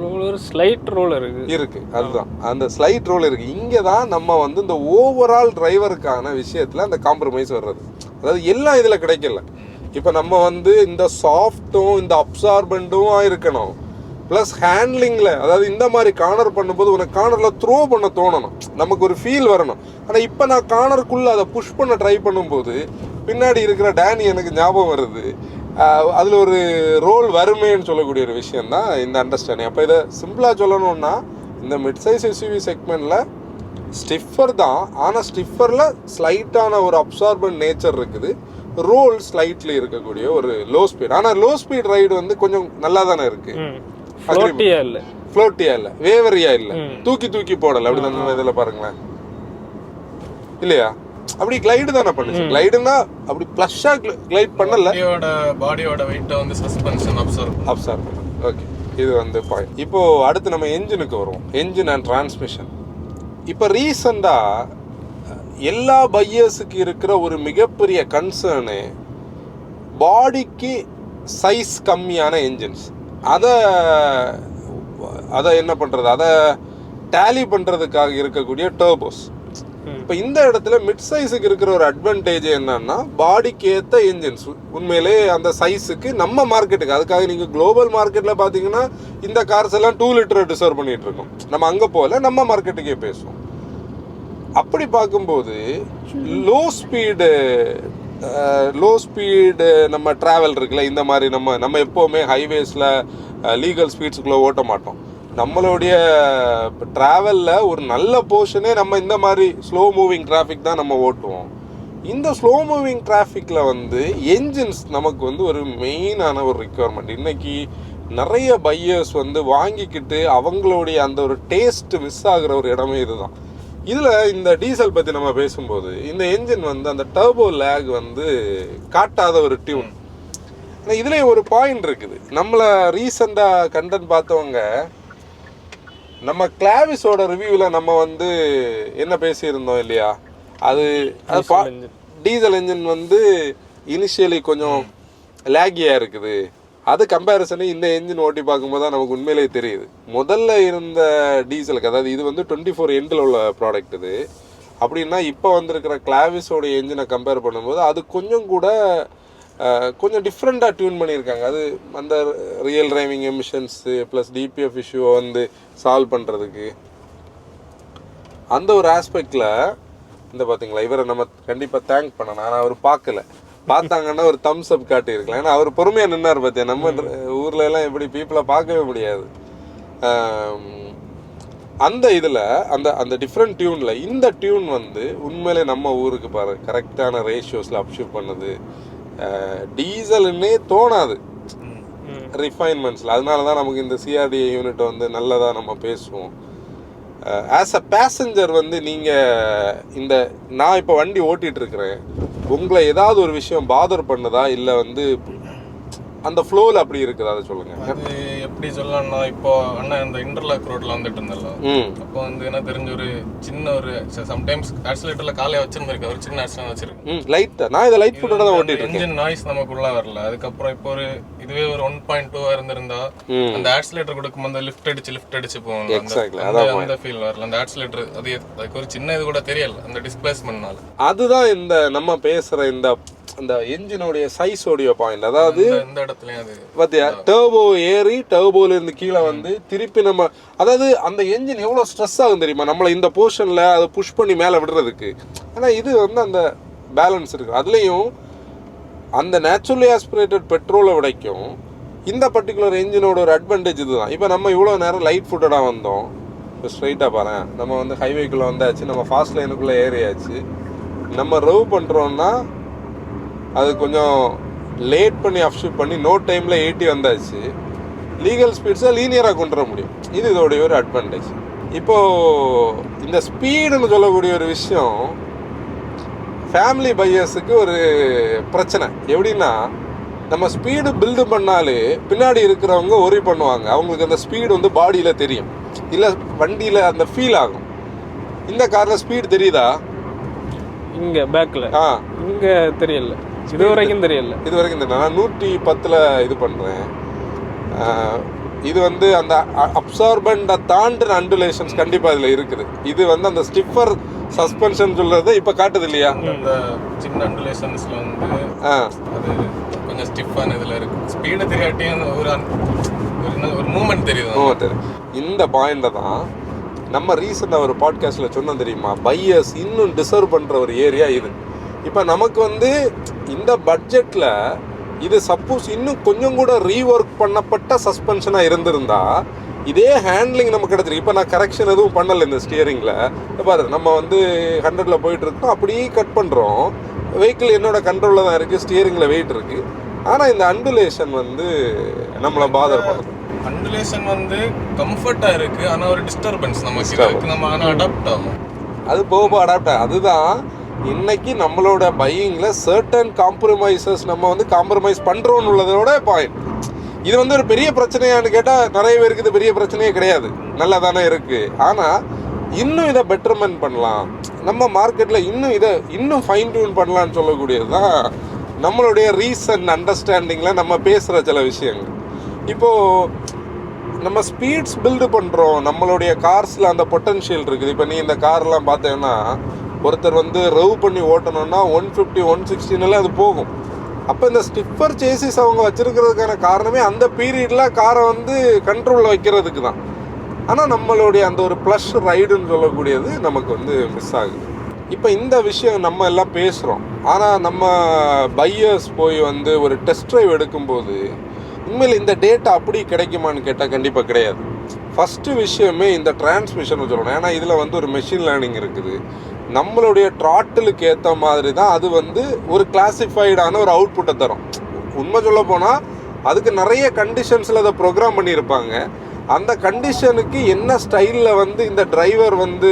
ஒரு ஸ்லைட் ரோல் இருக்கு. அதுதான் அந்த ஸ்லைட் ரோல் இருக்குது. இங்கே தான் நம்ம வந்து இந்த ஓவரால் டிரைவருக்கான விஷயத்தில் அந்த காம்ப்ரமைஸ் வர்றது. அதாவது எல்லாம் இதில் கிடைக்கல. இப்போ நம்ம வந்து இந்த சாஃப்ட்டும் இந்த அப்சார்பண்ட்டும் இருக்கணும், ப்ளஸ் ஹேண்ட்லிங்கில், அதாவது இந்த மாதிரி கார்னர் பண்ணும்போது உனக்கு கார்னரில் த்ரோ பண்ண தோணணும், நமக்கு ஒரு ஃபீல் வரணும். ஆனால் இப்போ நான் கார்னருக்குள்ளே அதை புஷ் பண்ண ட்ரை பண்ணும்போது பின்னாடி இருக்கிற டேனி எனக்கு ஞாபகம் வருது. அதில் ஒரு ரோல் வருமேன்னு சொல்லக்கூடிய ஒரு விஷயந்தான் இந்த அண்டர்ஸ்டாண்டிங். அப்போ இதை சிம்பிளாக சொல்லணும்னா, இந்த மிட் சைஸ் எஸ்யூவி செக்மெண்ட்டில் ஸ்டிஃபர் தான், ஆனால் ஸ்டிஃபரில் ஸ்லைட்டான ஒரு அப்சார்பன்ட் நேச்சர் இருக்குது. ரோல் ஸ்லைட்லி இருக்கக்கூடிய ஒரு லோ ஸ்பீட். ஆனால் லோ ஸ்பீட் ரைடு வந்து கொஞ்சம் நல்லா தானே இருக்குது. ஃப்ளோட்டியா இல்லை, வேவரியா இல்லை, தூக்கி போடலை. அப்படி நம்ம இதில் பாருங்களேன், இல்லையா? அப்படி கிளைடு தானே பண்ணுச்சு. கிளைடுனா அப்படி ப்ளஷ்ஷா கிளைட் பண்ணல. பாடியோட வெயிட்ட வந்து சஸ்பென்ஷன் அப்சர்வ். ஓகே, இது வந்து பாயிண்ட். இப்போ அடுத்து நம்ம என்ஜினுக்கு வருவோம், என்ஜின் அண்ட் டிரான்ஸ்மிஷன். இப்போ ரீசெண்டா எல்லா பையர்ஸுக்கு இருக்கிற ஒரு மிகப்பெரிய கன்சர்னு பாடிக்கு சைஸ் கம்மியான என்ஜின்ஸ். அதை என்ன பண்ணுறது, அதை டேலி பண்ணுறதுக்காக இருக்கக்கூடிய டர்போஸ். இப்போ இந்த இடத்துல மிட் சைஸுக்கு இருக்கிற ஒரு அட்வான்டேஜ் என்னன்னா, பாடிக்கு ஏற்ற என்ஜின்ஸ் உண்மையிலே அந்த சைஸுக்கு நம்ம மார்க்கெட்டுக்கு. அதுக்காக நீங்கள் குளோபல் மார்க்கெட்டில் பார்த்தீங்கன்னா இந்த கார்ஸ் எல்லாம் 2 லிட்டர் டிசர்வ் பண்ணிகிட்டு இருக்கோம். நம்ம அங்கே போகல, நம்ம மார்க்கெட்டுக்கே பேசுவோம். அப்படி பார்க்கும்போது லோ ஸ்பீடு நம்ம ட்ராவல் இருக்குல்ல, இந்த மாதிரி நம்ம எப்போவுமே ஹைவேஸில் லீகல் ஸ்பீட்ஸுக்குள்ளே ஓட்ட மாட்டோம். நம்மளுடைய ட்ராவலில் ஒரு நல்ல போர்ஷனே நம்ம இந்த மாதிரி ஸ்லோ மூவிங் டிராஃபிக் தான் நம்ம ஓட்டுவோம். இந்த ஸ்லோ மூவிங் டிராஃபிக்கில் வந்து என்ஜின்ஸ் நமக்கு வந்து ஒரு மெயினான ஒரு ரிக்குவயர்மெண்ட். இன்றைக்கி நிறைய பையர்ஸ் வந்து வாங்கிக்கிட்டு அவங்களுடைய அந்த ஒரு டேஸ்ட் மிஸ் ஆகிற ஒரு இடமே இதுதான். இதில் இந்த டீசல் பற்றி நம்ம பேசும்போது இந்த என்ஜின் வந்து அந்த டர்போ லேக் வந்து காட்டாத ஒரு டியூன். ஆனால் இதுலேயும் ஒரு பாயிண்ட் இருக்குது. நம்மளை ரீசெண்டாக கண்டென்ட் பார்த்தவங்க நம்ம கிளாவிஸோட ரிவ்யூவில் நம்ம வந்து என்ன பேசியிருந்தோம் இல்லையா, அது டீசல் என்ஜின் வந்து இனிஷியலி கொஞ்சம் லேகியாக இருக்குது. அது கம்பேரிசனு இந்த என்ஜின் ஓட்டி பார்க்கும்போது தான் நமக்கு உண்மையிலேயே தெரியுது. முதல்ல இருந்த டீசலுக்கு, அதாவது இது வந்து 24 எண்டில் உள்ள ப்ராடக்ட் இது அப்படின்னா, இப்போ வந்திருக்கிற கிளாவிஸோட என்ஜினை கம்பேர் பண்ணும்போது அது கொஞ்சம் கூட கொஞ்சம் டிஃப்ரெண்ட்டாக டியூன் பண்ணியிருக்காங்க. அது அந்த ரியல் டிரைவிங் எமிஷன்ஸு ப்ளஸ் டிபிஎஃப் இஷ்யூவை வந்து சால்வ் பண்ணுறதுக்கு அந்த ஒரு ஆஸ்பெக்டில் இந்த பார்த்தீங்களா, இவரை நம்ம கண்டிப்பாக தேங்க் பண்ணணும். ஆனால் அவர் பார்த்தாங்கன்னா ஒரு தம்ஸ் அப் காட்டியிருக்கலாம். ஏன்னா அவர் பொறுமையாக நின்னார் பார்த்தியா. நம்ம ஊரில் எல்லாம் எப்படி பீப்புளை பார்க்கவே முடியாது. அந்த இதில் அந்த டிஃப்ரெண்ட் டியூனில் இந்த டியூன் வந்து உண்மையிலே நம்ம ஊருக்கு பாரு கரெக்டான ரேஷியோஸில் அப்ஷூட் பண்ணுது. டீசல்னே தோணாது ரிஃபைன்மெண்ட்ஸில். அதனால தான் நமக்கு இந்த சிஆர்டிஏ யூனிட் வந்து நல்லதாக நம்ம பேசுவோம். ஆஸ் அ பேசஞ்சர் வந்து நீங்கள் நான் இப்போ வண்டி ஓட்டிகிட்டு இருக்கிறேன், உங்களை ஏதாவது ஒரு விஷயம் பாதர் பண்ணுதா இல்லை வந்து அந்த ஃப்ளோவில் அப்படி இருக்குது, அதை சொல்லுங்கள். அது எப்படி சொல்லலாம்னா, இப்போ அண்ணா இந்த இன்டர்லாக் ரோட்ல வந்துட்டு இருந்தல, அப்போ வந்து என்ன தெரிஞ்ச ஒரு சின்ன ஒரு சம்டைம்ஸ் ஆக்சிலேட்டர்ல காலையை வச்சிருந்திருக்கு, ஒரு சின்ன ஆக்சிடென்ட் வச்சிருக்கேன் லைட். நான் இதை லைட் ஃபுட்டோட தான் ஓட்டிட்டு இருக்கேன். இன்ஜின் நாய்ஸ் நமக்குள்ள வரல. அதுக்கப்புறம் இப்போ ஒரு இதுவே ஒரு 1.2 இருந்திருந்தா அந்த ஆக்சிலேட்டர் கொடுக்கும்போது லிஃப்ட் அடிச்சு போவாங்க. அந்த ஃபீல் வரல. அந்த ஆக்சிலேட்டர் அதுக்கு ஒரு சின்ன இது கூட தெரியல அந்த டிஸ்பிளேஸ்மென்ட்னால. அதுதான் இந்த நம்ம பேசுற அந்த என்ஜினோடைய சைஸோடைய பாயிண்ட். அதாவது இந்த இடத்துல அது பாத்தியா, டர்போ ஏறி டர்போல இருந்து கீழே வந்து திருப்பி நம்ம, அதாவது அந்த என்ஜின் எவ்வளவு ஸ்ட்ரெஸ் ஆகும் தெரியுமா நம்மள இந்த போர்ஷன்ல அதை புஷ் பண்ணி மேலே விடுறதுக்கு. ஆனா இது வந்து அந்த பேலன்ஸ் இருக்கு. அதுலயும் அந்த நேச்சுரலி ஆஸ்பிரேட்டட் பெட்ரோலை விடைக்கும் இந்த பர்டிகுலர் என்ஜினோட ஒரு அட்வான்டேஜ் இதுதான். இப்போ நம்ம இவ்வளோ நேரம் லைட் ஃபுட்டடாக வந்தோம், இப்போ ஸ்ட்ரைட்டாக பாரு, நம்ம வந்து ஹைவேக்குள்ளே வந்தாச்சு, நம்ம ஃபாஸ்ட் லைனுக்குள்ளே ஏறியாச்சு. நம்ம ரவ் பண்ணுறோன்னா அது கொஞ்சம் லேட் பண்ணி அப்ஷூட் பண்ணி நோ டைமில் 80 வந்தாச்சு. லீகல் ஸ்பீட்ஸை லீனியராக கொண்டு வர முடியும். இது இதோடைய ஒரு அட்வான்டேஜ். இப்போது இந்த ஸ்பீடுன்னு சொல்லக்கூடிய ஒரு விஷயம் ஃபேமிலி பையர்ஸுக்கு ஒரு பிரச்சனை. எப்படின்னா, நம்ம ஸ்பீடு பில்டு பண்ணாலே பின்னாடி இருக்கிறவங்க ஒரி பண்ணுவாங்க. அவங்களுக்கு அந்த ஸ்பீடு வந்து பாடியில் தெரியும், இல்லை வண்டியில் அந்த ஃபீல் ஆகும். இந்த காரில் ஸ்பீடு தெரியுதா? இங்கே பேக்கில் இங்கே தெரியல, இது வரைக்கும் தெரியல. நான் 110 இது பண்ணுறேன். இது வந்து அந்த அப்சார்பண்டை தாண்டின அண்டுலேஷன்ஸ் கண்டிப்பாக இதில் இருக்குது. இது வந்து அந்த ஸ்டிஃபர் சஸ்பென்ஷன் சொல்றது இப்போ காட்டுது இல்லையா, அந்த சின்ன அண்டுலேஷன்ஸ்ல வந்து அது கொஞ்சம் ஸ்டிஃபான இதில் இருக்கு. ஸ்பீடு தெரியாட்டியும் ஒரு மூமெண்ட் தெரியுது. இந்த பாயிண்டை தான் நம்ம ரீசெண்டாக ஒரு பாட்காஸ்ட்டில் சொன்னோம் தெரியுமா, பையர்ஸ் இன்னும் டிசர்வ் பண்ணுற ஒரு ஏரியா இது. இப்போ நமக்கு வந்து இந்த பட்ஜெட்டில் இது சப்போஸ் இன்னும் கொஞ்சம் கூட ரீஒர்க் பண்ணப்பட்ட சஸ்பென்ஷனாக இருந்திருந்தா இதே ஹேண்ட்லிங் நமக்கு கிடச்சிருக்கு. இப்போ நான் கரெக்ஷன் எதுவும் பண்ணலை இந்த ஸ்டியரிங்கில். பாரு, நம்ம வந்து 100ல் போயிட்டு இருக்கோம், அப்படியே கட் பண்ணுறோம். வெஹிக்கிள் என்னோட கண்ட்ரோலில் தான் இருக்குது, ஸ்டியரிங்கில் வெயிட் இருக்குது. ஆனால் இந்த அண்டுலேஷன் வந்து நம்மளை பாதர் பண்ணுது. அண்டுலேஷன் வந்து கம்ஃபர்ட்டா இருக்கு, ஆனா ஒரு டிஸ்டர்பன்ஸ் நமக்கு நம்ம ஆனா அடாப்ட் ஆகும். அது போக அடாப்ட் ஆகும். அதுதான் இன்னைக்கு நம்மளோட பையிங்ல சர்டன் காம்ப்ரமைசஸ் நம்ம வந்து காம்ப்ரமைஸ் பண்றோம்னு உள்ளதோட பாயிண்ட். இது வந்து ஒரு பெரிய பிரச்சனையான்னு கேட்டால் நிறைய பேருக்கு இது பெரிய பிரச்சனையே கிடையாது, நல்லா தானே இருக்கு. ஆனால் இன்னும் இதை பெட்டர்மெண்ட் பண்ணலாம், நம்ம மார்க்கெட்டில் இன்னும் ஃபைன் டியூன் பண்ணலான்னு சொல்லக்கூடியது தான் நம்மளுடைய ரீசன் அண்டர்ஸ்டாண்டிங்கில் நம்ம பேசுகிற சில விஷயங்கள். இப்போது நம்ம ஸ்பீட்ஸ் பில்டு பண்ணுறோம், நம்மளுடைய கார்ஸில் அந்த பொட்டன்ஷியல் இருக்குது. இப்போ நீ இந்த கார்லாம் பார்த்தேன்னா ஒருத்தர் வந்து ரவ் பண்ணி ஓட்டணும்னா 150 160 அது போகும். அப்போ இந்த ஸ்டிஃபர் சேசிஸ் அவங்க வச்சுருக்கிறதுக்கான காரணமே அந்த பீரியடில் காரை வந்து கண்ட்ரோலில் வைக்கிறதுக்கு தான். ஆனால் நம்மளுடைய அந்த ஒரு ப்ளஷ் ரைடுன்னு சொல்லக்கூடியது நமக்கு வந்து மிஸ் ஆகுது. இப்போ இந்த விஷயம் நம்ம எல்லாம் பேசுகிறோம், ஆனால் நம்ம பையர்ஸ் போய் வந்து ஒரு டெஸ்ட் ட்ரைவ் எடுக்கும்போது உண்மையில் இந்த டேட்டா அப்படி கிடைக்குமான்னு கேட்டால் கண்டிப்பாக கிடையாது. ஃபஸ்ட்டு விஷயமே இந்த டிரான்ஸ்மிஷன் சொல்லணும். ஏன்னா இதில் வந்து ஒரு மெஷின் லேர்னிங் இருக்குது. நம்மளுடைய ட்ராட்டிலுக்கு ஏற்ற மாதிரி தான் அது வந்து ஒரு கிளாசிஃபைடான ஒரு அவுட்புட்டை தரும். உண்மை சொல்ல போனால் அதுக்கு நிறைய கண்டிஷன்ஸில் அதை ப்ரோக்ராம் பண்ணியிருப்பாங்க. அந்த கண்டிஷனுக்கு என்ன ஸ்டைலில் வந்து இந்த டிரைவர் வந்து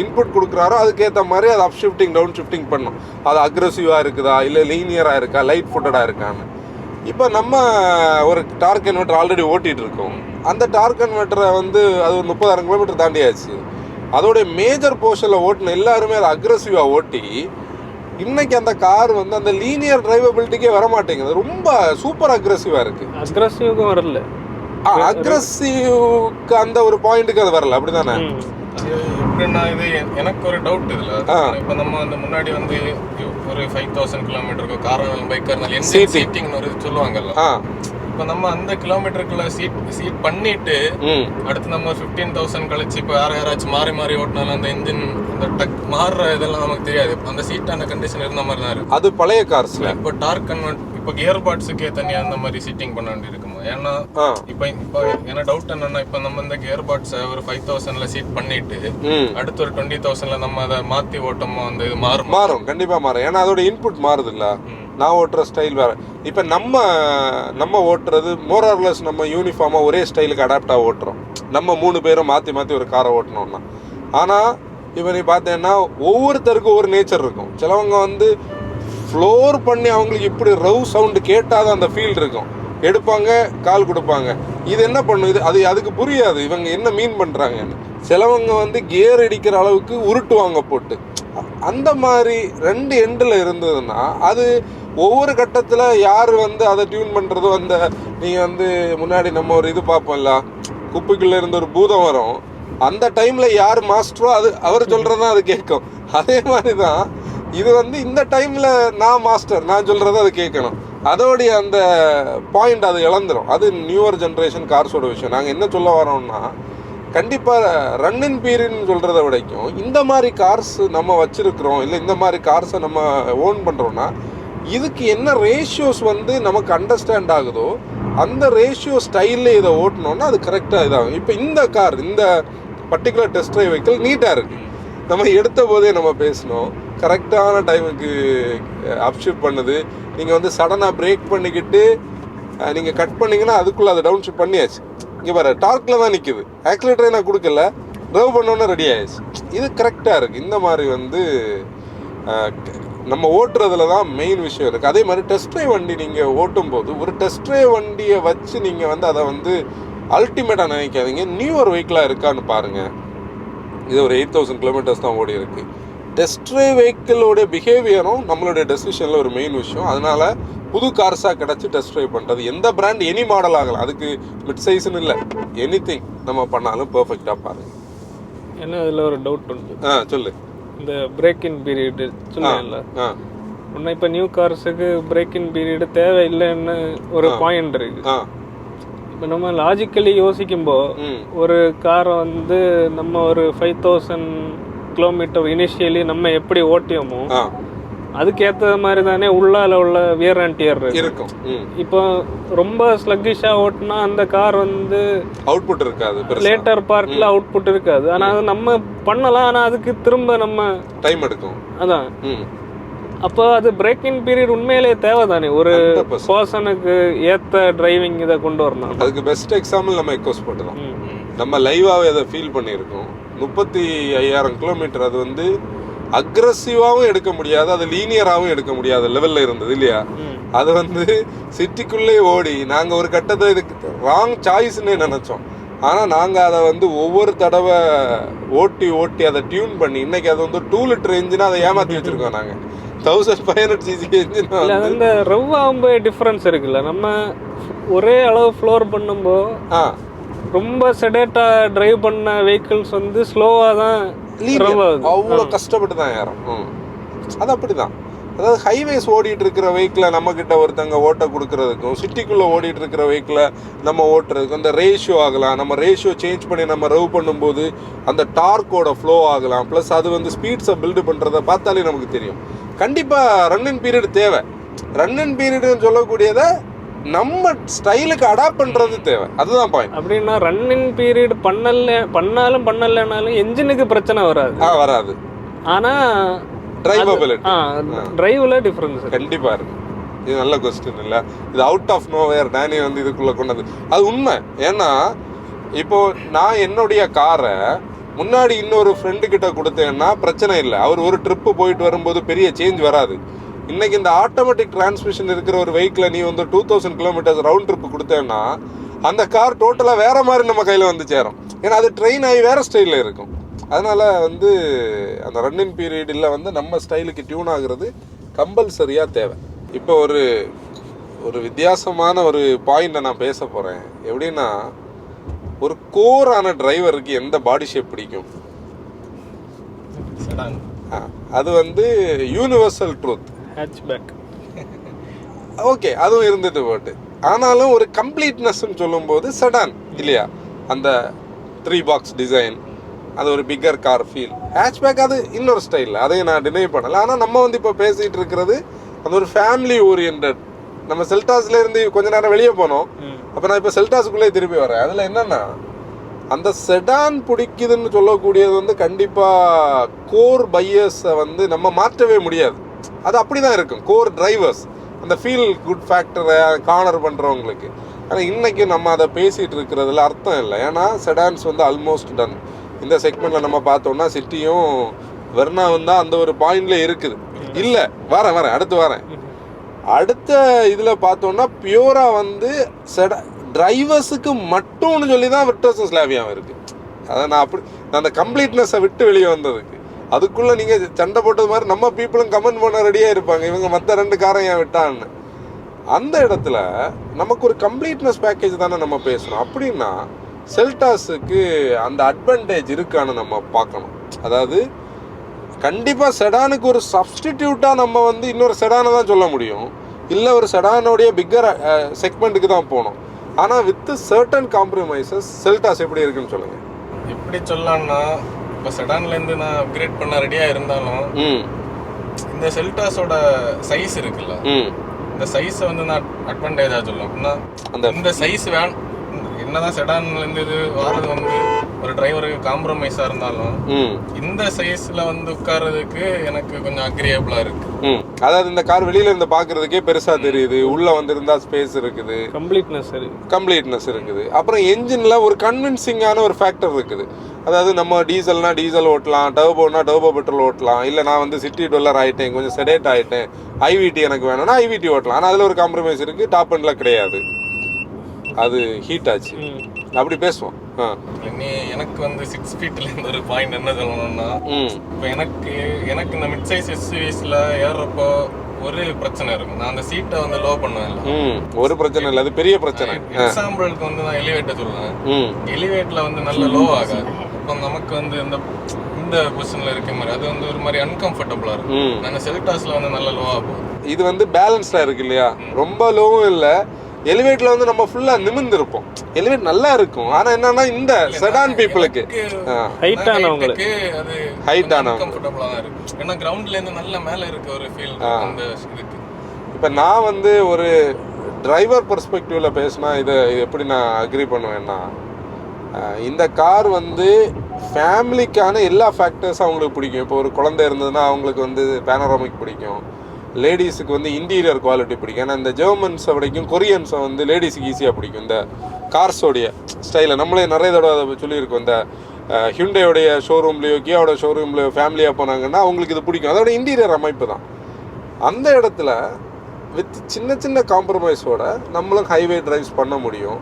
இன்புட் கொடுக்குறாரோ அதுக்கேற்ற மாதிரி அது அப் ஷிஃப்டிங் டவுன் ஷிஃப்டிங் பண்ணும். அது அக்ரெசிவாக இருக்குதா, இல்லை லீனியராக இருக்கா, லைட் ஃபுட்டடாக இருக்கான்னு. இப்போ நம்ம ஒரு டார்க் கன்வெர்ட்டர் ஆல்ரெடி ஓட்டிகிட்டு இருக்கோம். அந்த டார்க் கன்வெர்ட்டரை வந்து அது ஒரு 30,000 கிலோமீட்டர் தாண்டியாச்சு. அதோடைய மேஜர் போர்ஷனில் ஓட்டின எல்லாருமே அதை அக்ரெசிவாக ஓட்டி இன்னைக்கு அந்த கார் வந்து அந்த லீனியர் டிரைவபிலிட்டிக்கே வர மாட்டேங்குது, ரொம்ப சூப்பர் அக்ரெசிவாக இருக்குது. அக்ரெசிவ்க்கும் வரல, அக்ரஸிவ்க்கு அந்த ஒரு பாயிண்ட்டுக்கு அது வரல, அப்படிதானே? அது எப்படின்னா இது எனக்கு ஒரு டவுட் இதுல. இப்போ நம்ம வந்து முன்னாடி வந்து ஒரு 5000 கிலோமீட்டருக்கு கார் பைக்காக இருந்தாலும் சீட்டிங்னு ஒரு சொல்லுவாங்கல்ல. இப்போ நம்ம அந்த கிலோமீட்டருக்குள்ள சீட் பண்ணிட்டு அடுத்து நம்ம 15,000 கழிச்சு இப்போ யாராச்சும் மாறி மாறி ஓட்டினாலும் அந்த இன்ஜின் அந்த டக் மாறுற இதெல்லாம் நமக்கு தெரியாது. அந்த சீட்டான கண்டிஷன் இருந்த மாதிரி தான் இருக்கு. அது பழைய கார்ஸ்ல. இப்போ டார்க் கன்வெர்ட் இப்போ கியர் பாட்ஸுக்கே தனியாக அந்த மாதிரி சீட்டிங் பண்ண வேண்டி இருக்குமா? ஏன்னா இப்போ என்ன டவுட் என்னன்னா, இப்போ நம்ம இந்த கியர் பாட்ஸை ஒரு 5000ல சீட் பண்ணிட்டு அடுத்து ஒரு 20,000ல நம்ம அதை மாத்தி ஓட்டமோ அந்த இது மாறும். கண்டிப்பா மாறும். ஏன்னா அதோட இன்புட் மாறுது இல்ல. நான் ஓட்டுற ஸ்டைல் வேற. இப்போ நம்ம ஓட்டுறது மோரார்லெஸ் நம்ம யூனிஃபார்மாக ஒரே ஸ்டைலுக்கு அடாப்டாக ஓட்டுறோம். நம்ம 3 பேரும் மாற்றி மாற்றி ஒரு காரை ஓட்டணும்னா. ஆனால் இப்போ நீ பார்த்தேன்னா ஒவ்வொருத்தருக்கும் ஒவ்வொரு நேச்சர் இருக்கும். சிலவங்க வந்து ஃப்ளோர் பண்ணி அவங்களுக்கு இப்படி ரவ் சவுண்டு கேட்டால் அந்த ஃபீல் இருக்கும், எடுப்பாங்க, கால் கொடுப்பாங்க. இது என்ன பண்ணும், இது அதுக்கு புரியாது இவங்க என்ன மீன் பண்ணுறாங்கன்னு. சிலவங்க வந்து கியர் அடிக்கிற அளவுக்கு உருட்டுவாங்க போட்டு. அந்த மாதிரி 2 எண்டில் இருந்ததுன்னா அது ஒவ்வொரு கட்டத்தில் யார் வந்து அதை டியூன் பண்ணுறதோ, அந்த நீங்கள் வந்து முன்னாடி நம்ம ஒரு இது பார்ப்போம்ல, குப்பைக்குள்ளே இருந்த ஒரு பூதம் வரும், அந்த டைமில் யார் மாஸ்டரோ அது அவர் சொல்கிறது தான் அது கேட்கும். அதே மாதிரி தான் இது வந்து இந்த டைமில் நான் மாஸ்டர், நான் சொல்கிறத அது கேட்கணும். அதோடைய அந்த பாயிண்ட் அது இழந்துடும். அது நியூவர் ஜென்ரேஷன் கார்ஸோட விஷயம். நாங்கள் என்ன சொல்ல வரோம்னா, கண்டிப்பாக ரன் இன் பீரியட்னு சொல்கிறத விடைக்கும் இந்த மாதிரி கார்ஸ் நம்ம வச்சுருக்கிறோம், இல்லை இந்த மாதிரி கார்ஸை நம்ம ஓன் பண்ணுறோன்னா இதுக்கு என்ன ரேஷியோஸ் வந்து நமக்கு அண்டர்ஸ்டாண்ட் ஆகுதோ அந்த ரேஷியோ ஸ்டைலில் இதை ஓட்டணுன்னா அது கரெக்டாக இதாகும். இப்போ இந்த கார், இந்த பர்டிகுலர் டெஸ்ட் ட்ரைவ் வெஹிக்கிள் நீட்டாக இருக்குது. நம்ம எடுத்த போதே நம்ம பேசணும், கரெக்டான டைமுக்கு அப்ஷிஃப்ட் பண்ணுது. நீங்கள் வந்து சடனாக பிரேக் பண்ணிக்கிட்டு நீங்கள் கட் பண்ணிங்கன்னா அதுக்குள்ளே அதை டவுன் ஷிஃப்ட் பண்ணியாச்சு. இங்கே பாரு, டார்க்கில் தான் நிற்குது, ஆக்சிலேட்டரே நான் கொடுக்கல, ட்ரைவ் பண்ணோன்னே ரெடி ஆயிடுச்சு. இது கரெக்டாக இருக்குது. இந்த மாதிரி வந்து நம்ம ஓட்டுறதுல தான் மெயின் விஷயம் இருக்குது. அதே மாதிரி டெஸ்ட் ட்ரைவ் வண்டி நீங்கள் ஓட்டும் போது ஒரு டெஸ்ட் ட்ரைவ் வண்டியை வச்சு நீங்கள் வந்து அதை வந்து அல்டிமேட்டாக நினைக்காதீங்க. நியூவர் வெஹிக்கிளாக இருக்கான்னு பாருங்கள். இது ஒரு 8000 கிலோமீட்டர்ஸ் தான் ஓடி இருக்குது. டெஸ்ட் ட்ரைவ் வெஹிக்கிளோடைய பிஹேவியரும் நம்மளுடைய டெசிஷனில் ஒரு மெயின் விஷயம். அதனால் புது கார்ஸாக கிடச்சி டெஸ்ட் ட்ரைவ் பண்ணுறது, எந்த பிராண்ட் எனி மாடல் ஆகலாம், அதுக்கு மிட் சைஸ்ன்னு இல்லை, எனிதிங் நம்ம பண்ணாலும் பர்ஃபெக்டாக பாருங்கள். ஏன்னா அதில் ஒரு டவுட் உண்டு. சொல்லு. இந்த பிரேக் இன் பீரியடு சொன்னேன்ல, ஒன்று இப்போ நியூ கார்ஸுக்கு பிரேக் இன் பீரியடு தேவையில்லைன்னு ஒரு பாயிண்ட் இருக்கு. இப்போ நம்ம லாஜிக்கலி யோசிக்கும்போது ஒரு காரை வந்து நம்ம ஒரு 5000 கிலோமீட்டர் இனிஷியலி நம்ம எப்படி ஓட்டியோமோ அதுக்கேற்ற மாதிரி தானே உள்ளால உள்ள வியர் அண்ட் டியர் இருக்கும். இப்போ ரொம்ப ஸ்லக்கிஷா ஓட்டினா அந்த கார் வந்து அவுட்புட் இருக்காது, லேட்டர் பார்ட்ல அவுட்புட் இருக்காது. ஆனா அது நம்ம பண்ணலாம், ஆனா அதுக்கு திரும்ப நம்ம டைம் எடுக்கும். அதான் அப்போ அது பிரேக் இன் பீரியட் உண்மையிலே தேவை தானே ஒரு பர்சனுக்கு ஏத்த டிரைவிங் இதை கொண்டு வரணும். அதுக்கு பெஸ்ட் எக்ஸாம்பிள் நம்ம எக்கோஸ்போர்ட் தான். நம்ம லைவாவே அதை ஃபீல் பண்ணியிருக்கோம். 35,000 கிலோமீட்டர் அது வந்து அக்ரஸிவாகவும் எடுக்க முடியாது, அது லீனியராகவும் எடுக்க முடியாத லெவலில் இருந்தது இல்லையா? அது வந்து சிட்டிக்குள்ளே ஓடி நாங்கள் ஒரு கட்டத்தை இதுக்கு ராங் சாய்ஸ்ன்னு நினச்சோம். ஆனால் நாங்கள் அதை வந்து ஒவ்வொரு தடவை ஓட்டி ஓட்டி அதை டியூன் பண்ணி இன்னைக்கு அது வந்து 2 லிட்டர் என்ஜினாக அதை ஏமாற்றி வச்சுருக்கோம். நாங்கள் 1500 cc என்ஜின். அந்த ரவ் ஆகும்போது டிஃப்ரென்ஸ் இருக்குல்ல, நம்ம ஒரே அளவு ஃப்ளோர் பண்ணும்போது ரொம்ப செடேட்டா டிரைவ் பண்ண வெஹிக்கிள்ஸ் வந்து ஸ்லோவாக தான் அவ்வளோ கஷ்டப்பட்டு தான் ஏறும். அது அப்படி தான். அதாவது ஹைவேஸ் ஓடிட்டு இருக்கிற வெஹிக்கிளை நம்மக்கிட்ட ஒருத்தங்க ஓட்ட கொடுக்கறதுக்கும் சிட்டிக்குள்ளே ஓடிட்டு இருக்கிற வெஹிக்கிளை நம்ம ஓட்டுறதுக்கும் அந்த ரேஷியோ ஆகலாம். நம்ம ரேஷியோ சேஞ்ச் பண்ணி நம்ம ரவ் பண்ணும்போது அந்த டார்க்கோட ஃப்ளோ ஆகலாம். ப்ளஸ் அது வந்து ஸ்பீட்ஸை பில்டு பண்ணுறதை பார்த்தாலே நமக்கு தெரியும். கண்டிப்பாக ரன் இன் பீரியட் தேவை. ரன் இன் பீரியட்னு சொல்லக்கூடியதை நம்ம ஸ்டைலுக்கு அடாப்ட் பண்றது தேவை. அதுதான் பாயிண்ட். அப்படின்னா ரன் இன் பீரியட் பண்ணலனாலும் என்ஜினுக்கு பிரச்சனை வராது. ஆனா டிரைவ்ல டிஃபரன்ஸ் கண்டிப்பா இருக்கு. இது நல்ல கொஸ்டின் இல்ல, இது அவுட் ஆஃப் நோவேர் டேனி வந்து இதுக்குள்ள கொண்டது. அது உண்மை. ஏன்னா இப்போ நான் என்னுடைய காரை முன்னாடி இன்னொரு ஃப்ரெண்டு கிட்ட கொடுத்தேன்னா பிரச்சனை இல்லை, அவர் ஒரு ட்ரிப்பு போயிட்டு வரும்போது பெரிய சேஞ்ச் வராது. இன்னைக்கு இந்த ஆட்டோமேட்டிக் டிரான்ஸ்மிஷன் இருக்கிற ஒரு வெஹிக்கிளை நீ வந்து 2000 கிலோமீட்டர்ஸ் ரவுண்ட் ட்ரிப்பு கொடுத்தேன்னா அந்த கார் டோட்டலாக வேற மாதிரி நம்ம கையில் வந்து சேரும். ஏன்னா அது ட்ரெயின் ஆகி வேற ஸ்டைலில் இருக்கும். அதனால வந்து அந்த ரன் இன் பீரியடில் வந்து நம்ம ஸ்டைலுக்கு டியூன் ஆகுறது கம்பல்சரியாக தேவை. இப்போ ஒரு ஒரு வித்தியாசமான ஒரு பாயிண்ட்டை நான் பேச போகிறேன். எப்படின்னா, ஒரு கோரான டிரைவருக்கு எந்த பாடி ஷேப் பிடிக்கும்? செடான். அது வந்து யூனிவர்சல் ட்ரூத். ஹேட்ச்பேக். ஓகே, அதுவும் இருந்துட்டு போட்டு. ஆனாலும் ஒரு கம்ப்ளீட்னஸ்ன்னு சொல்லும்போது செடான் இல்லையா? அந்த 3 பாக்ஸ் டிசைன், அது ஒரு பிக்கர் கார் ஃபீல். ஹேட்ச்பேக் அது இன்னொரு ஸ்டைல், அதையும் நான் டினை பண்ணலை. ஆனால் நம்ம வந்து இப்போ பேசிகிட்டு இருக்கிறது அது ஒரு ஃபேமிலி ஓரியன்ட். நம்ம செல்டாஸ்லேருந்து கொஞ்ச நேரம் வெளியே போனோம். அப்போ நான் இப்போ செல்டாஸுக்குள்ளே திருப்பி வரேன். அதில் என்னென்னா, அந்த செடான் பிடிக்குதுன்னு சொல்லக்கூடியது வந்து கண்டிப்பாக கோர் பையர்ஸை வந்து நம்ம மாற்றவே முடியாது. அது அப்படி தான் இருக்கும். கோர் டிரைவர்ஸ் அந்த ஃபீல் குட் ஃபேக்டரை கார்னர் பண்ணுறவங்களுக்கு. ஆனால் இன்றைக்கி நம்ம அதை பேசிகிட்டு இருக்கிறதுல அர்த்தம் இல்லை. ஏன்னா செடான்ஸ் வந்து ஆல்மோஸ்ட் டன். இந்த செக்மெண்ட்டில் நம்ம பார்த்தோம்னா சிட்டியும் வெர்னாவும் தான் அந்த ஒரு பாயிண்டில் இருக்குது. இல்லை, வரேன் அடுத்து வரேன். அடுத்த இதில் பார்த்தோம்னா பியூராக வந்து டிரைவர்ஸுக்கு மட்டும்னு சொல்லி தான் விர்டஸும் ஸ்லாவியாவும் இருக்குது. அதை நான் அந்த கம்ப்ளீட்னஸை விட்டு வெளியே வந்ததுக்கு அதுக்குள்ளே நீங்கள் சண்டை போட்டது மாதிரி நம்ம பீப்புளும் கமெண்ட் பண்ண ரெடியாக இருப்பாங்க, இவங்க மற்ற 2 காரை ஏன் விட்டான்னு. அந்த இடத்துல நமக்கு ஒரு கம்ப்ளீட்னஸ் பேக்கேஜ் தானே நம்ம பேசணும். அப்படின்னா செல்டாஸுக்கு அந்த அட்வான்டேஜ் இருக்கான்னு நம்ம பார்க்கணும். அதாவது கண்டிப்பாக செடானுக்கு ஒரு சப்ஸ்டிடியூட்டாக நம்ம வந்து இன்னொரு செடானை தான் சொல்ல முடியும், இல்லை ஒரு செடானோடைய பிக்கர் செக்மெண்ட்டுக்கு தான் போகணும். ஆனால் வித் சர்டன் காம்ப்ரமைசஸ் செல்டாஸ் எப்படி இருக்குன்னு சொல்லுங்கள். எப்படி சொல்லலாம்னா, இப்போ செடான்லேருந்து நான் அப்கிரேட் பண்ண ரெடியாக இருந்தாலும் இந்த செல்டாஸோட சைஸ் இருக்குல்ல, இந்த சைஸை வந்து நான் அட்வான்டேஜாக சொல்லுவேன். அப்படின்னா இந்த சைஸ் என்னதான் செடான்லேருந்து இது வாரது வந்து ஒரு டிரைவருக்கு காம்ப்ரமைஸாக இருந்தாலும் இந்த சைஸில் வந்து உட்கார்றதுக்கு எனக்கு கொஞ்சம் அக்ரியபிளாக இருக்கு. அதாவது இந்த கார் வெளியில இருந்து பார்க்கறதுக்கே பெருசா தெரியுது, உள்ள வந்திருந்தா ஸ்பேஸ் இருக்குது, கம்ப்ளீட்னஸ் இருக்குது. அப்புறம் என்ஜின்ல ஒரு கன்வின்சிங்கான ஒரு ஃபேக்டர் இருக்குது. அதாவது நம்ம டீசல்னா டீசல் ஓட்டலாம், டர்போனா டர்போ பெட்ரோல் ஓட்டலாம், இல்லை நான் வந்து சிட்டி டொல்லர் ஆகிட்டேன், கொஞ்சம் செடேட் ஆகிட்டேன், ஐவிடி எனக்கு வேணும்னா ஐவிடி ஓட்டலாம். ஆனால் அதில் ஒரு காம்ப்ரமைஸ் இருக்குது, டாப் எண்ட்ல கிடையாது, அது ஹீட் ஆச்சு. அப்படி பேசுவோம். எனக்கு வந்து 6 ஃபீட்லேருந்து ஒரு பாயிண்ட் என்ன சொல்லணும்னா, இப்போ எனக்கு இந்த மிட் சைஸ் எஸ்யூவிஸ்ல ஏறுறப்போ ஒரு பிரச்சனை இருக்கும். நான் அந்த சீட்டை வந்து லோ பண்ணுவேன். ஒரு பிரச்சனை இல்லை, அது பெரிய பிரச்சனை. எக்ஸாம்பிளுக்கு வந்து நான் எலிவேட்டர் சொல்லுவேன். எலிவேட்டர்ல வந்து நல்ல லோ ஆகாது. இப்போ நமக்கு வந்து இந்த பொசிஷன்ல இருக்க மாதிரி அது வந்து ஒரு மாதிரி அன்கம்ஃபர்டபுளா இருக்கும். நான் செல்டாஸ்ல வந்து நல்ல லோவா போகும். இது வந்து பேலன்ஸ்டா இருக்கு இல்லையா, ரொம்ப லோவும் இல்லை. எலிவேட்ல வந்து நம்ம ஃபுல்லா நிமிர்ந்து இருப்போம், எலிவேட் நல்லா இருக்கும். ஆனா என்னன்னா இந்த செடான் பீப்புளுக்கு ஹைட்டானவங்களுக்கு அது ஹைட்டானவங்க கம்ஃபர்ட்டபிளா இருக்கும். ஏன்னா கிரவுண்ட்ல இருந்து நல்ல மேல இருக்க ஒரு ஃபீல் அந்த இதுக்கு. இப்போ நான் வந்து ஒரு டிரைவர் பெர்ஸ்பெக்டிவ்ல பேசினா இது எப்படி நான் அக்ரி பண்ணுவேன்னா, இந்த கார் வந்து ஃபேமிலிக்கான எல்லா ஃபேக்டர்ஸும் அவங்களுக்கு பிடிக்கும். இப்போ ஒரு குழந்தை இருந்ததுன்னா அவங்களுக்கு வந்து பேனராமிக் பிடிக்கும், லேடிஸுக்கு வந்து இன்டீரியர் குவாலிட்டி பிடிக்கும். ஏன்னா இந்த ஜெர்மன்ஸை விடைக்கும் கொரியன்ஸை வந்து லேடிஸுக்கு ஈஸியாக பிடிக்கும். இந்த கார்ஸோடைய ஸ்டைலை நம்மளே நிறைய தடவை அதை சொல்லியிருக்கோம். இந்த ஹியூண்டையோடைய ஷோரூம்லேயோ கியாவோட ஷோரூம்லேயோ ஃபேமிலியாக போனாங்கன்னா அவங்களுக்கு இது பிடிக்கும். அதோட இன்டீரியர் அமைப்பு தான். அந்த இடத்துல வித் சின்ன சின்ன காம்ப்ரமைஸோட நம்மளும் ஹைவே டிரைவ்ஸ் பண்ண முடியும்.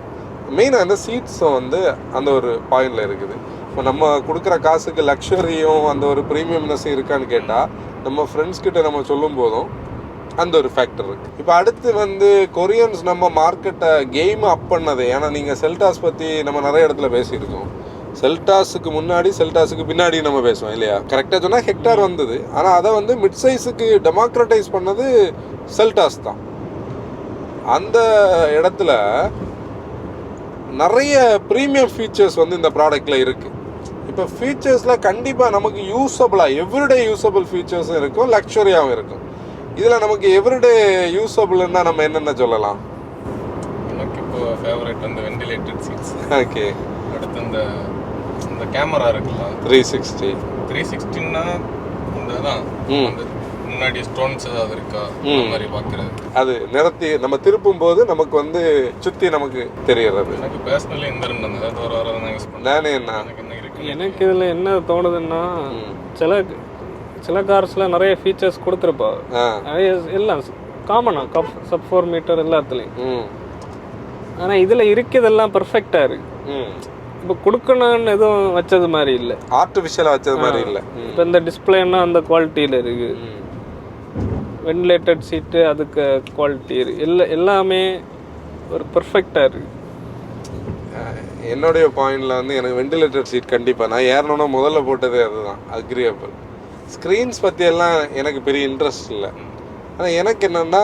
மெயினாக அந்த சீட்ஸும் வந்து அந்த ஒரு பாயிண்டில் இருக்குது. இப்போ நம்ம கொடுக்குற காசுக்கு லக்ஸரியும் அந்த ஒரு ப்ரீமியம்னஸும் இருக்கான்னு கேட்டால் நம்ம ஃப்ரெண்ட்ஸ் கிட்ட நம்ம சொல்லும் போதும் அந்த ஒரு ஃபேக்டர் இருக்குது. இப்போ அடுத்து வந்து கொரியன்ஸ் நம்ம மார்க்கெட்டை கேம் அப் பண்ணது. ஏன்னா நீங்கள் செல்டாஸ் பற்றி நம்ம நிறைய இடத்துல பேசியிருக்கோம். செல்டாஸுக்கு முன்னாடி செல்டாஸுக்கு பின்னாடி நம்ம பேசுவோம் இல்லையா. கரெக்டாக சொன்னால் ஹெக்டார் வந்தது, ஆனால் அதை வந்து மிட் சைஸுக்கு டெமோக்ரட்டைஸ் பண்ணது செல்டாஸ் தான். அந்த இடத்துல நிறைய ப்ரீமியம் ஃபீச்சர்ஸ் வந்து இந்த ப்ராடக்டில் இருக்குது. இப்போ ஃபீச்சர்ஸில் கண்டிப்பாக நமக்கு யூஸபிளாக எவ்ரிடே யூஸபிள் ஃபீச்சர்ஸும் இருக்கும், லக்ஸரியாகவும் இருக்கும். இதில் நமக்கு எவ்ரிடே யூஸபிள்னா நம்ம என்னென்ன சொல்லலாம்? எனக்கு இப்போ ஃபேவரட் வந்து வென்டிலேட்டட் சீட்ஸ். ஓகே. அடுத்து இந்த கேமரா இருக்குல்ல 360ன்னா அதான் முன்னாடி ஸ்டோன்ஸ் ஏதாவது இருக்கா அந்த மாதிரி பார்க்குறது. அது நிறத்தி நம்ம திருப்பும் போது நமக்கு வந்து சுற்றி நமக்கு தெரியறது. எனக்கு பர்சனலி இந்த ரெண்டு ஏதாவது ஒரு வாரம் நான் யூஸ் பண்ணேன். நானே என்ன எனக்கு இதில் என்ன தோணுதுன்னா, சில கார்ஸில் நிறைய ஃபீச்சர்ஸ் கொடுத்துருப்பா, எல்லாம் காமனாக சப் 4 மீட்டர் எல்லாத்துலேயும். ஆனால் இதில் இருக்கிறதெல்லாம் பர்ஃபெக்டாக இருக்கு. இப்போ கொடுக்கணும்னு எதுவும் வச்சது மாதிரி இல்லை, ஆர்டிஃபிஷியலாக வச்சது மாதிரி இல்லை. இப்போ இந்த டிஸ்பிளேன்னா அந்த குவாலிட்டியில் இருக்கு. வென்டிலேட்டட் சீட்டு, அதுக்கு குவாலிட்டி எல்லாமே ஒரு பர்ஃபெக்டாக இருக்குது. என்னுடைய பாயிண்டில் வந்து எனக்கு வெண்டிலேட்டட் சீட் கண்டிப்பாக நான் ஏறணுன்னா முதல்ல போட்டதே அதுதான், அக்ரியபிள். ஸ்க்ரீன்ஸ் பற்றியெல்லாம் எனக்கு பெரிய இன்ட்ரெஸ்ட் இல்லை. ஆனால் எனக்கு என்னென்னா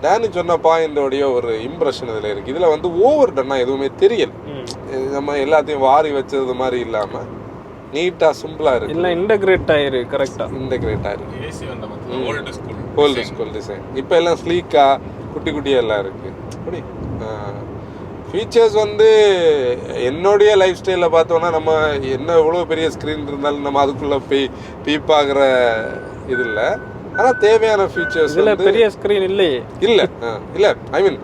டேனி சொன்ன பாயிண்டோடைய ஒரு இம்ப்ரெஷன் இதில் இருக்குது. இதில் வந்து ஓவர் டன்னா எதுவுமே தெரியல. நம்ம எல்லாத்தையும் வாரி வச்சது மாதிரி இல்லாமல் நீட்டாக சிம்பிளாக இருக்குது. எல்லாம் இன்டகிரேட் ஆயிருக்கு, கரெக்டாக இன்டகிரேட் ஆயிருக்கு. ஏசி வந்த மாதிரி ஓல்டு ஸ்கூல் டிசைன். இப்போ எல்லாம் ஸ்லீக்காக குட்டி குட்டியாக எல்லாம் இருக்குது. அப்படி ஃபீச்சர்ஸ் வந்து என்னுடைய லைஃப் ஸ்டைலில் பார்த்தோன்னா நம்ம என்ன எவ்வளோ பெரிய ஸ்க்ரீன் இருந்தாலும் நம்ம அதுக்குள்ளே போய் பீப்பாகிற இது இல்லை. ஆனால் தேவையான ஃபீச்சர்ஸ் பெரிய ஸ்க்ரீன் இல்லையே. இல்லை ஐ மீன்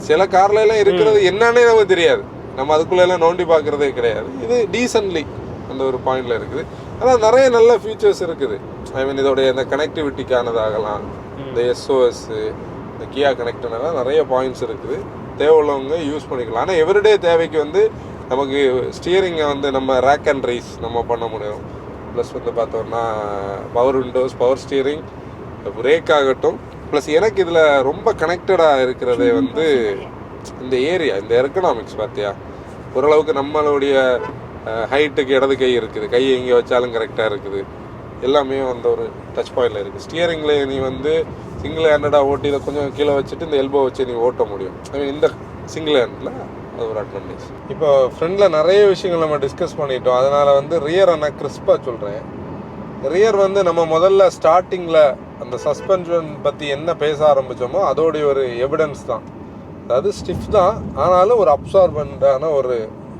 சில கார்ல எல்லாம் இருக்கிறது என்னன்னே நமக்கு தெரியாது. நம்ம அதுக்குள்ள எல்லாம் நோண்டி பார்க்கறதே கிடையாது. இது டீசன்ட்லி அந்த ஒரு பாயிண்ட்ல இருக்குது. ஆனால் நிறைய நல்ல ஃபீச்சர்ஸ் இருக்குது. ஐ மீன் இதோடைய இந்த கனெக்டிவிட்டிக்கானதாகலாம், இந்த SOS, இந்த கியா கனெக்டனெல்லாம் நிறைய பாயிண்ட்ஸ் இருக்குது. தேவையுள்ளவங்க யூஸ் பண்ணிக்கலாம். ஆனால் எவ்ரிடே தேவைக்கு வந்து நமக்கு ஸ்டியரிங்கை வந்து நம்ம ரேக் அண்ட் ரைஸ் நம்ம பண்ண முடியும். ப்ளஸ் வந்து பார்த்தோம்னா power Windows, power steering, break ஆகட்டும். ப்ளஸ் எனக்கு இதில் ரொம்ப கனெக்டடாக இருக்கிறதே வந்து இந்த ஏரியா, இந்த எர்கனாமிக்ஸ் பார்த்தியா. ஓரளவுக்கு நம்மளுடைய ஹைட்டுக்கு இடது கை இருக்குது, கையை எங்கே வச்சாலும் கரெக்டாக இருக்குது. எல்லாமே அந்த ஒரு டச் பாயிண்டில் இருக்குது. ஸ்டியரிங்கில் நீ வந்து சிங்கிள் ஹேண்டடாக ஓட்டி இதை கொஞ்சம் கீழே வச்சுட்டு இந்த எல்போ வச்சு நீ ஓட்ட முடியும். ஐ மீன் இந்த சிங்கிள் ஹேண்டில் அது ஒரு அட்வான்டேஜ். இப்போ ஃப்ரண்டில் நிறைய விஷயங்கள் நம்ம டிஸ்கஸ் பண்ணிட்டோம். அதனால் வந்து ரியர் நான் கிறிஸ்பாக சொல்கிறேன். ரியர் வந்து நம்ம முதல்ல ஸ்டார்டிங்கில் அந்த சஸ்பென்ஷன் பற்றி என்ன பேச ஆரம்பித்தோமோ அதோடைய ஒரு எவிடன்ஸ் தான். அதாவது ஸ்டிஃப் தான், ஆனாலும் ஒரு அப்சார்பண்டான ஒரு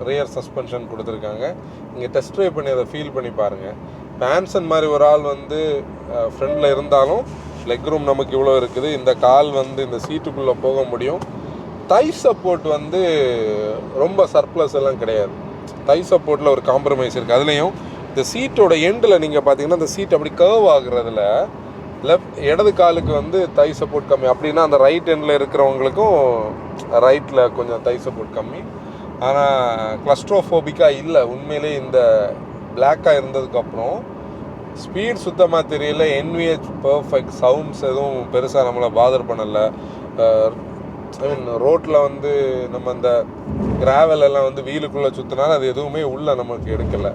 ரியர் சஸ்பென்ஷன் கொடுத்துருக்காங்க. நீங்கள் டெஸ்ட் ட்ரைவ் பண்ணி அதை ஃபீல் பண்ணி பாருங்கள். பேன்சன் மாதிரி ஒரு ஆள் வந்து ஃப்ரண்டில் இருந்தாலும் லெக் ரூம் நமக்கு இவ்வளோ இருக்குது. இந்த கால் வந்து இந்த சீட்டுக்குள்ளே போக முடியும். தை சப்போர்ட் வந்து ரொம்ப சர்ப்ளஸ் எல்லாம் கிடையாது. தை சப்போர்ட்டில் ஒரு காம்ப்ரமைஸ் இருக்குது. அதுலேயும் இந்த சீட்டோட எண்டில் நீங்கள் பார்த்தீங்கன்னா இந்த சீட் அப்படி கர்வ் ஆகுறதுல இடது காலுக்கு வந்து தை சப்போர்ட் கம்மி. அப்படின்னா அந்த ரைட் எண்டில் இருக்கிறவங்களுக்கும் ரைட்டில் கொஞ்சம் தை சப்போர்ட் கம்மி. ஆனால் கிளஸ்ட்ரோஃபோபிக்காக இல்லை. உண்மையிலே இந்த பிளாக்காக இருந்ததுக்கப்புறம் ஸ்பீட் சுத்தமாக தெரியல. NVH perfect. சவுண்ட்ஸ் எதுவும் பெருசாக நம்மளை பாதர் பண்ணலை. ஐ மீன் ரோட்டில் வந்து நம்ம அந்த கிராவல் எல்லாம் வந்து வீலுக்குள்ளே சுற்றினாலும் அது எதுவுமே உள்ளே நமக்கு எடுக்கலை.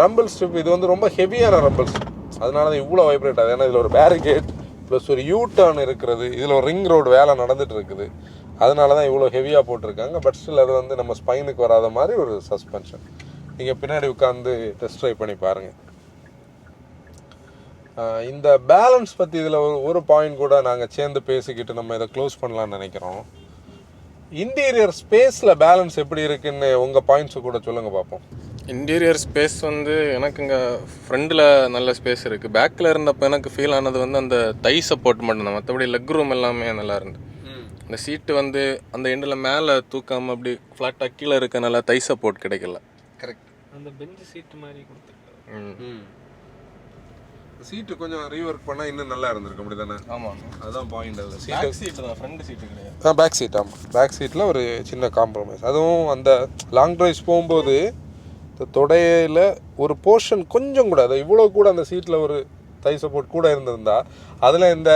ரம்பிள் ஸ்ட்ரிப் இது வந்து ரொம்ப ஹெவியான ரம்பிள் ஸ்ட்ரிப். அதனால தான் இவ்வளோ வைப்ரேட் ஆகுது. ஏன்னா இதில் ஒரு பேரிகேட் ப்ளஸ் ஒரு யூ டர்ன் இருக்கிறது. இதில் ஒரு ரிங் ரோடு வேலை நடந்துகிட்டு இருக்குது. அதனால தான் இவ்வளோ ஹெவியாக போட்டிருக்காங்க. பட் ஸ்டில் அது வந்து நம்ம ஸ்பைனுக்கு வராத மாதிரி ஒரு சஸ்பென்ஷன். நீங்கள் பின்னாடி உட்காந்து டெஸ்ட் ட்ரைவ் பண்ணி பாருங்கள். இந்த பேலன்ஸ் பற்றி இதில் ஒரு பாயிண்ட் கூட நாங்கள் சேர்ந்து பேசிக்கிட்டு நம்ம இதை க்ளோஸ் பண்ணலான்னு நினைக்கிறோம். இன்டீரியர் ஸ்பேஸில் பேலன்ஸ் எப்படி இருக்குன்னு உங்கள் பாயிண்ட்ஸை கூட சொல்லுங்கள் பார்ப்போம். இன்டீரியர் ஸ்பேஸ் வந்து எனக்கு இங்கே ஃப்ரண்டில் நல்ல ஸ்பேஸ் இருக்குது. பேக்கில் இருந்தப்போ எனக்கு ஃபீல் ஆனது வந்து அந்த தை சப்போர்ட் மட்டும்தான். மற்றபடி லெக் ரூம் எல்லாமே நல்லா இருந்து. இந்த சீட்டு வந்து அந்த எண்டில் மேலே தூக்காமல் அப்படி ஃப்ளாட்டாக கீழே இருக்கனால தை சப்போர்ட் கிடைக்கல. கரெக்ட். அந்த பெஞ்ச் சீட்டு மாதிரி கொடுத்துருக்காங்க. சீட்டு கொஞ்சம் ரீவொர்க் பண்ணால் இன்னும் நல்லா இருந்திருக்கு. அப்படி தானே? ஆமாம், அதுதான் பாயிண்ட். அது சீட்டு தான், ஃப்ரண்ட் சீட்டு கிடையாது. Back seat. ஆமாம், பேக் சீட்டில் ஒரு சின்ன காம்ப்ரமைஸ். அதுவும் அந்த லாங் ட்ரைவ்ஸ் போகும்போது இந்த தொடையில் ஒரு போர்ஷன் கொஞ்சம் கூட, அது இவ்வளோ கூட அந்த சீட்டில் ஒரு தை சப்போர்ட் கூட இருந்திருந்தா, அதில் இந்த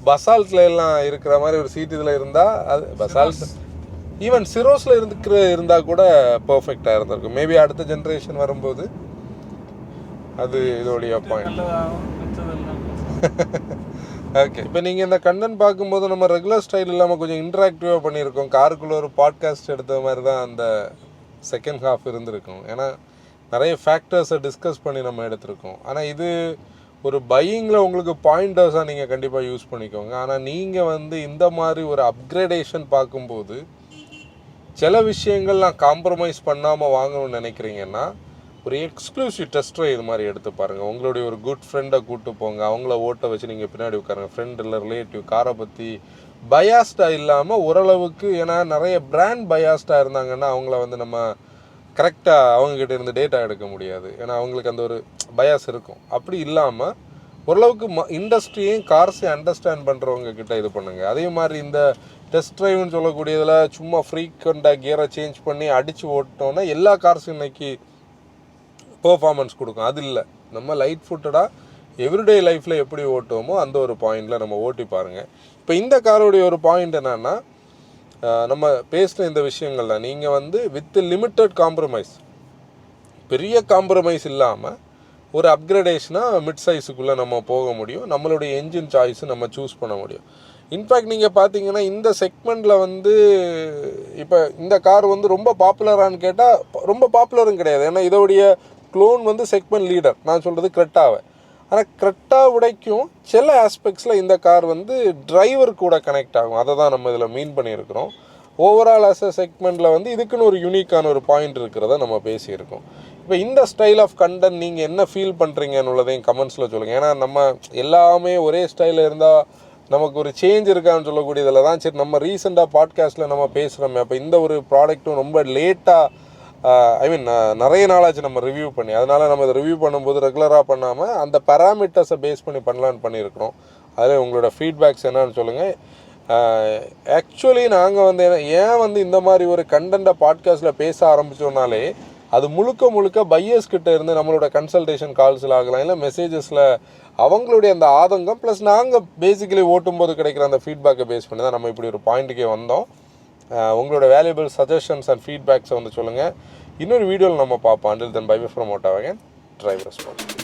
பசால்ட்டில் எல்லாம் இருக்கிற மாதிரி ஒரு சீட் இதில் இருந்தால், அது பசால்ட் ஈவன் சிரோஸில் இருந்தால் கூட பர்ஃபெக்டாக இருந்திருக்கும். மேபி அடுத்த ஜென்ரேஷன் வரும்போது அது இதோடைய பாயிண்ட். ஓகே, இப்போ நீங்கள் இந்த கண்டென்ட் பார்க்கும்போது நம்ம ரெகுலர் ஸ்டைல் இல்லாமல் கொஞ்சம் இன்ட்ராக்டிவாக பண்ணியிருக்கோம். காருக்குள்ளே ஒரு பாட்காஸ்ட் எடுத்த மாதிரி தான் அந்த செகண்ட் ஹாஃப் இருந்திருக்கும். ஏன்னா நிறைய ஃபேக்டர்ஸை டிஸ்கஸ் பண்ணி நம்ம எடுத்திருக்கோம். ஆனால் இது ஒரு பையிங்கில் உங்களுக்கு பாயிண்டர்ஸாக நீங்கள் கண்டிப்பாக யூஸ் பண்ணிக்கோங்க. ஆனால் நீங்கள் வந்து இந்த மாதிரி ஒரு அப்கிரேடேஷன் பார்க்கும்போது சில விஷயங்கள் நான் காம்ப்ரமைஸ் பண்ணாமல் வாங்கணும்னு நினைக்கிறீங்கன்னா ஒரு எக்ஸ்க்ளூசிவ் டெஸ்ட் ட்ரைவ் இது மாதிரி எடுத்து பாருங்கள். உங்களுடைய ஒரு குட் ஃப்ரெண்டை கூப்பிட்டு போங்க. அவங்கள ஓட்ட வச்சு நீங்கள் பின்னாடி உட்காருங்க. ஃப்ரெண்ட் இல்லை ரிலேட்டிவ். காரை பற்றி பயாஸ்டாக இல்லாமல் ஓரளவுக்கு, ஏன்னா நிறைய பிராண்ட் பயாஸ்டாக இருந்தாங்கன்னா அவங்கள வந்து நம்ம கரெக்டாக அவங்கக்கிட்ட இருந்து டேட்டா எடுக்க முடியாது. ஏன்னா அவங்களுக்கு அந்த ஒரு பயாஸ் இருக்கும். அப்படி இல்லாமல் ஓரளவுக்கு இண்டஸ்ட்ரியையும் கார்ஸையும் அண்டர்ஸ்டாண்ட் பண்ணுறவங்க கிட்ட இது பண்ணுங்கள். அதே மாதிரி இந்த டெஸ்ட் ட்ரைவ்னு சொல்லக்கூடியதில் சும்மா ஃப்ரீக்வெண்ட்டாக கியரை சேஞ்ச் பண்ணி அடித்து ஓட்டோன்னா எல்லா கார்ஸும் இன்றைக்கி பெர்ஃபார்மன்ஸ் கொடுக்கும். அது இல்லை, நம்ம லைட் ஃபுட்டடாக எவ்ரிடே லைஃப்பில் எப்படி ஓட்டுவோமோ அந்த ஒரு பாயிண்டில் நம்ம ஓட்டி பாருங்கள். இப்போ இந்த காரோடைய ஒரு பாயிண்ட் என்னென்னா, நம்ம பேசின இந்த விஷயங்கள் தான். நீங்கள் வந்து வித் லிமிட்டட் காம்ப்ரமைஸ், பெரிய காம்ப்ரமைஸ் இல்லாமல் ஒரு அப்கிரேடேஷனாக மிட் சைஸுக்குள்ளே நம்ம போக முடியும். நம்மளுடைய என்ஜின் சாய்ஸு நம்ம சூஸ் பண்ண முடியும். இன்ஃபேக்ட் நீங்கள் பார்த்தீங்கன்னா இந்த செக்மெண்ட்டில் வந்து இப்போ இந்த கார் வந்து ரொம்ப பாப்புலரானு கேட்டால் ரொம்ப பாப்புலரும் கிடையாது. ஏன்னா இதோடைய க்ளோன் வந்து செக்மெண்ட் லீடர், நான் சொல்கிறது க்ரெட்டாவை. ஆனால் க்ரெட்டா உடைக்கும் சில ஆஸ்பெக்ட்ஸில் இந்த கார் வந்து டிரைவர் கூட கனெக்ட் ஆகும். அதை தான் நம்ம இதில் மீன் பண்ணியிருக்கிறோம். ஓவரால் ஆஸ் அ செக்மெண்ட்டில் வந்து இதுக்குன்னு ஒரு யூனிக்கான ஒரு பாயிண்ட் இருக்கிறத நம்ம பேசியிருக்கோம். இப்போ இந்த ஸ்டைல் ஆஃப் கண்டென்ட் நீங்கள் என்ன ஃபீல் பண்ணுறீங்கன்னு உள்ளதையும் கமெண்ட்ஸில் சொல்லுங்கள். ஏன்னா நம்ம எல்லாமே ஒரே ஸ்டைலில் இருந்தால் நமக்கு ஒரு சேஞ்ச் இருக்கான்னு சொல்லக்கூடியதில் தான் சரி நம்ம ரீசெண்டாக பாட்காஸ்ட்டில் நம்ம பேசுகிறோமே. அப்போ இந்த ஒரு ப்ராடக்ட்டும் ரொம்ப லேட்டாக நிறைய நாளாச்சு நம்ம ரிவ்யூ பண்ணி, அதனால் நம்ம இதை ரிவ்யூ பண்ணும்போது ரெகுலராக பண்ணாமல் அந்த பேராமீட்டர்ஸை பேஸ் பண்ணி பண்ணலான்னு பண்ணியிருக்கிறோம். அதில் உங்களோட ஃபீட்பேக்ஸ் என்னன்னு சொல்லுங்கள். ஆக்சுவலி நாங்கள் வந்து ஏன் வந்து இந்த மாதிரி ஒரு கண்டென்ட்டை பாட்காஸ்ட்டில் பேச ஆரம்பித்தோம்னாலே அது முழுக்க பையர்ஸ் கிட்ட இருந்து நம்மளோட கன்சல்டேஷன் கால்ஸில் ஆகலாம், இல்லை மெசேஜஸில் அவங்களுடைய அந்த ஆதங்கம் ப்ளஸ் நாங்கள் பேசிக்கலி ஓட்டும்போது கிடைக்கிற அந்த ஃபீட்பேக்கை பேஸ் பண்ணி தான் நம்ம இப்படி ஒரு பாயிண்ட்டுக்கே வந்தோம். உங்களோட வேல்யூபிள் சஜஷன்ஸ் அண்ட் ஃபீட்பேக்ஸை வந்து சொல்லுங்கள். இன்னொரு வீடியோவில் நம்ம பார்ப்போம். அண்டில் தென் பை ஃப்ரம் மோட்டாவேகன், டிரைவர் ரெஸ்பான்சிபிலிட்டி.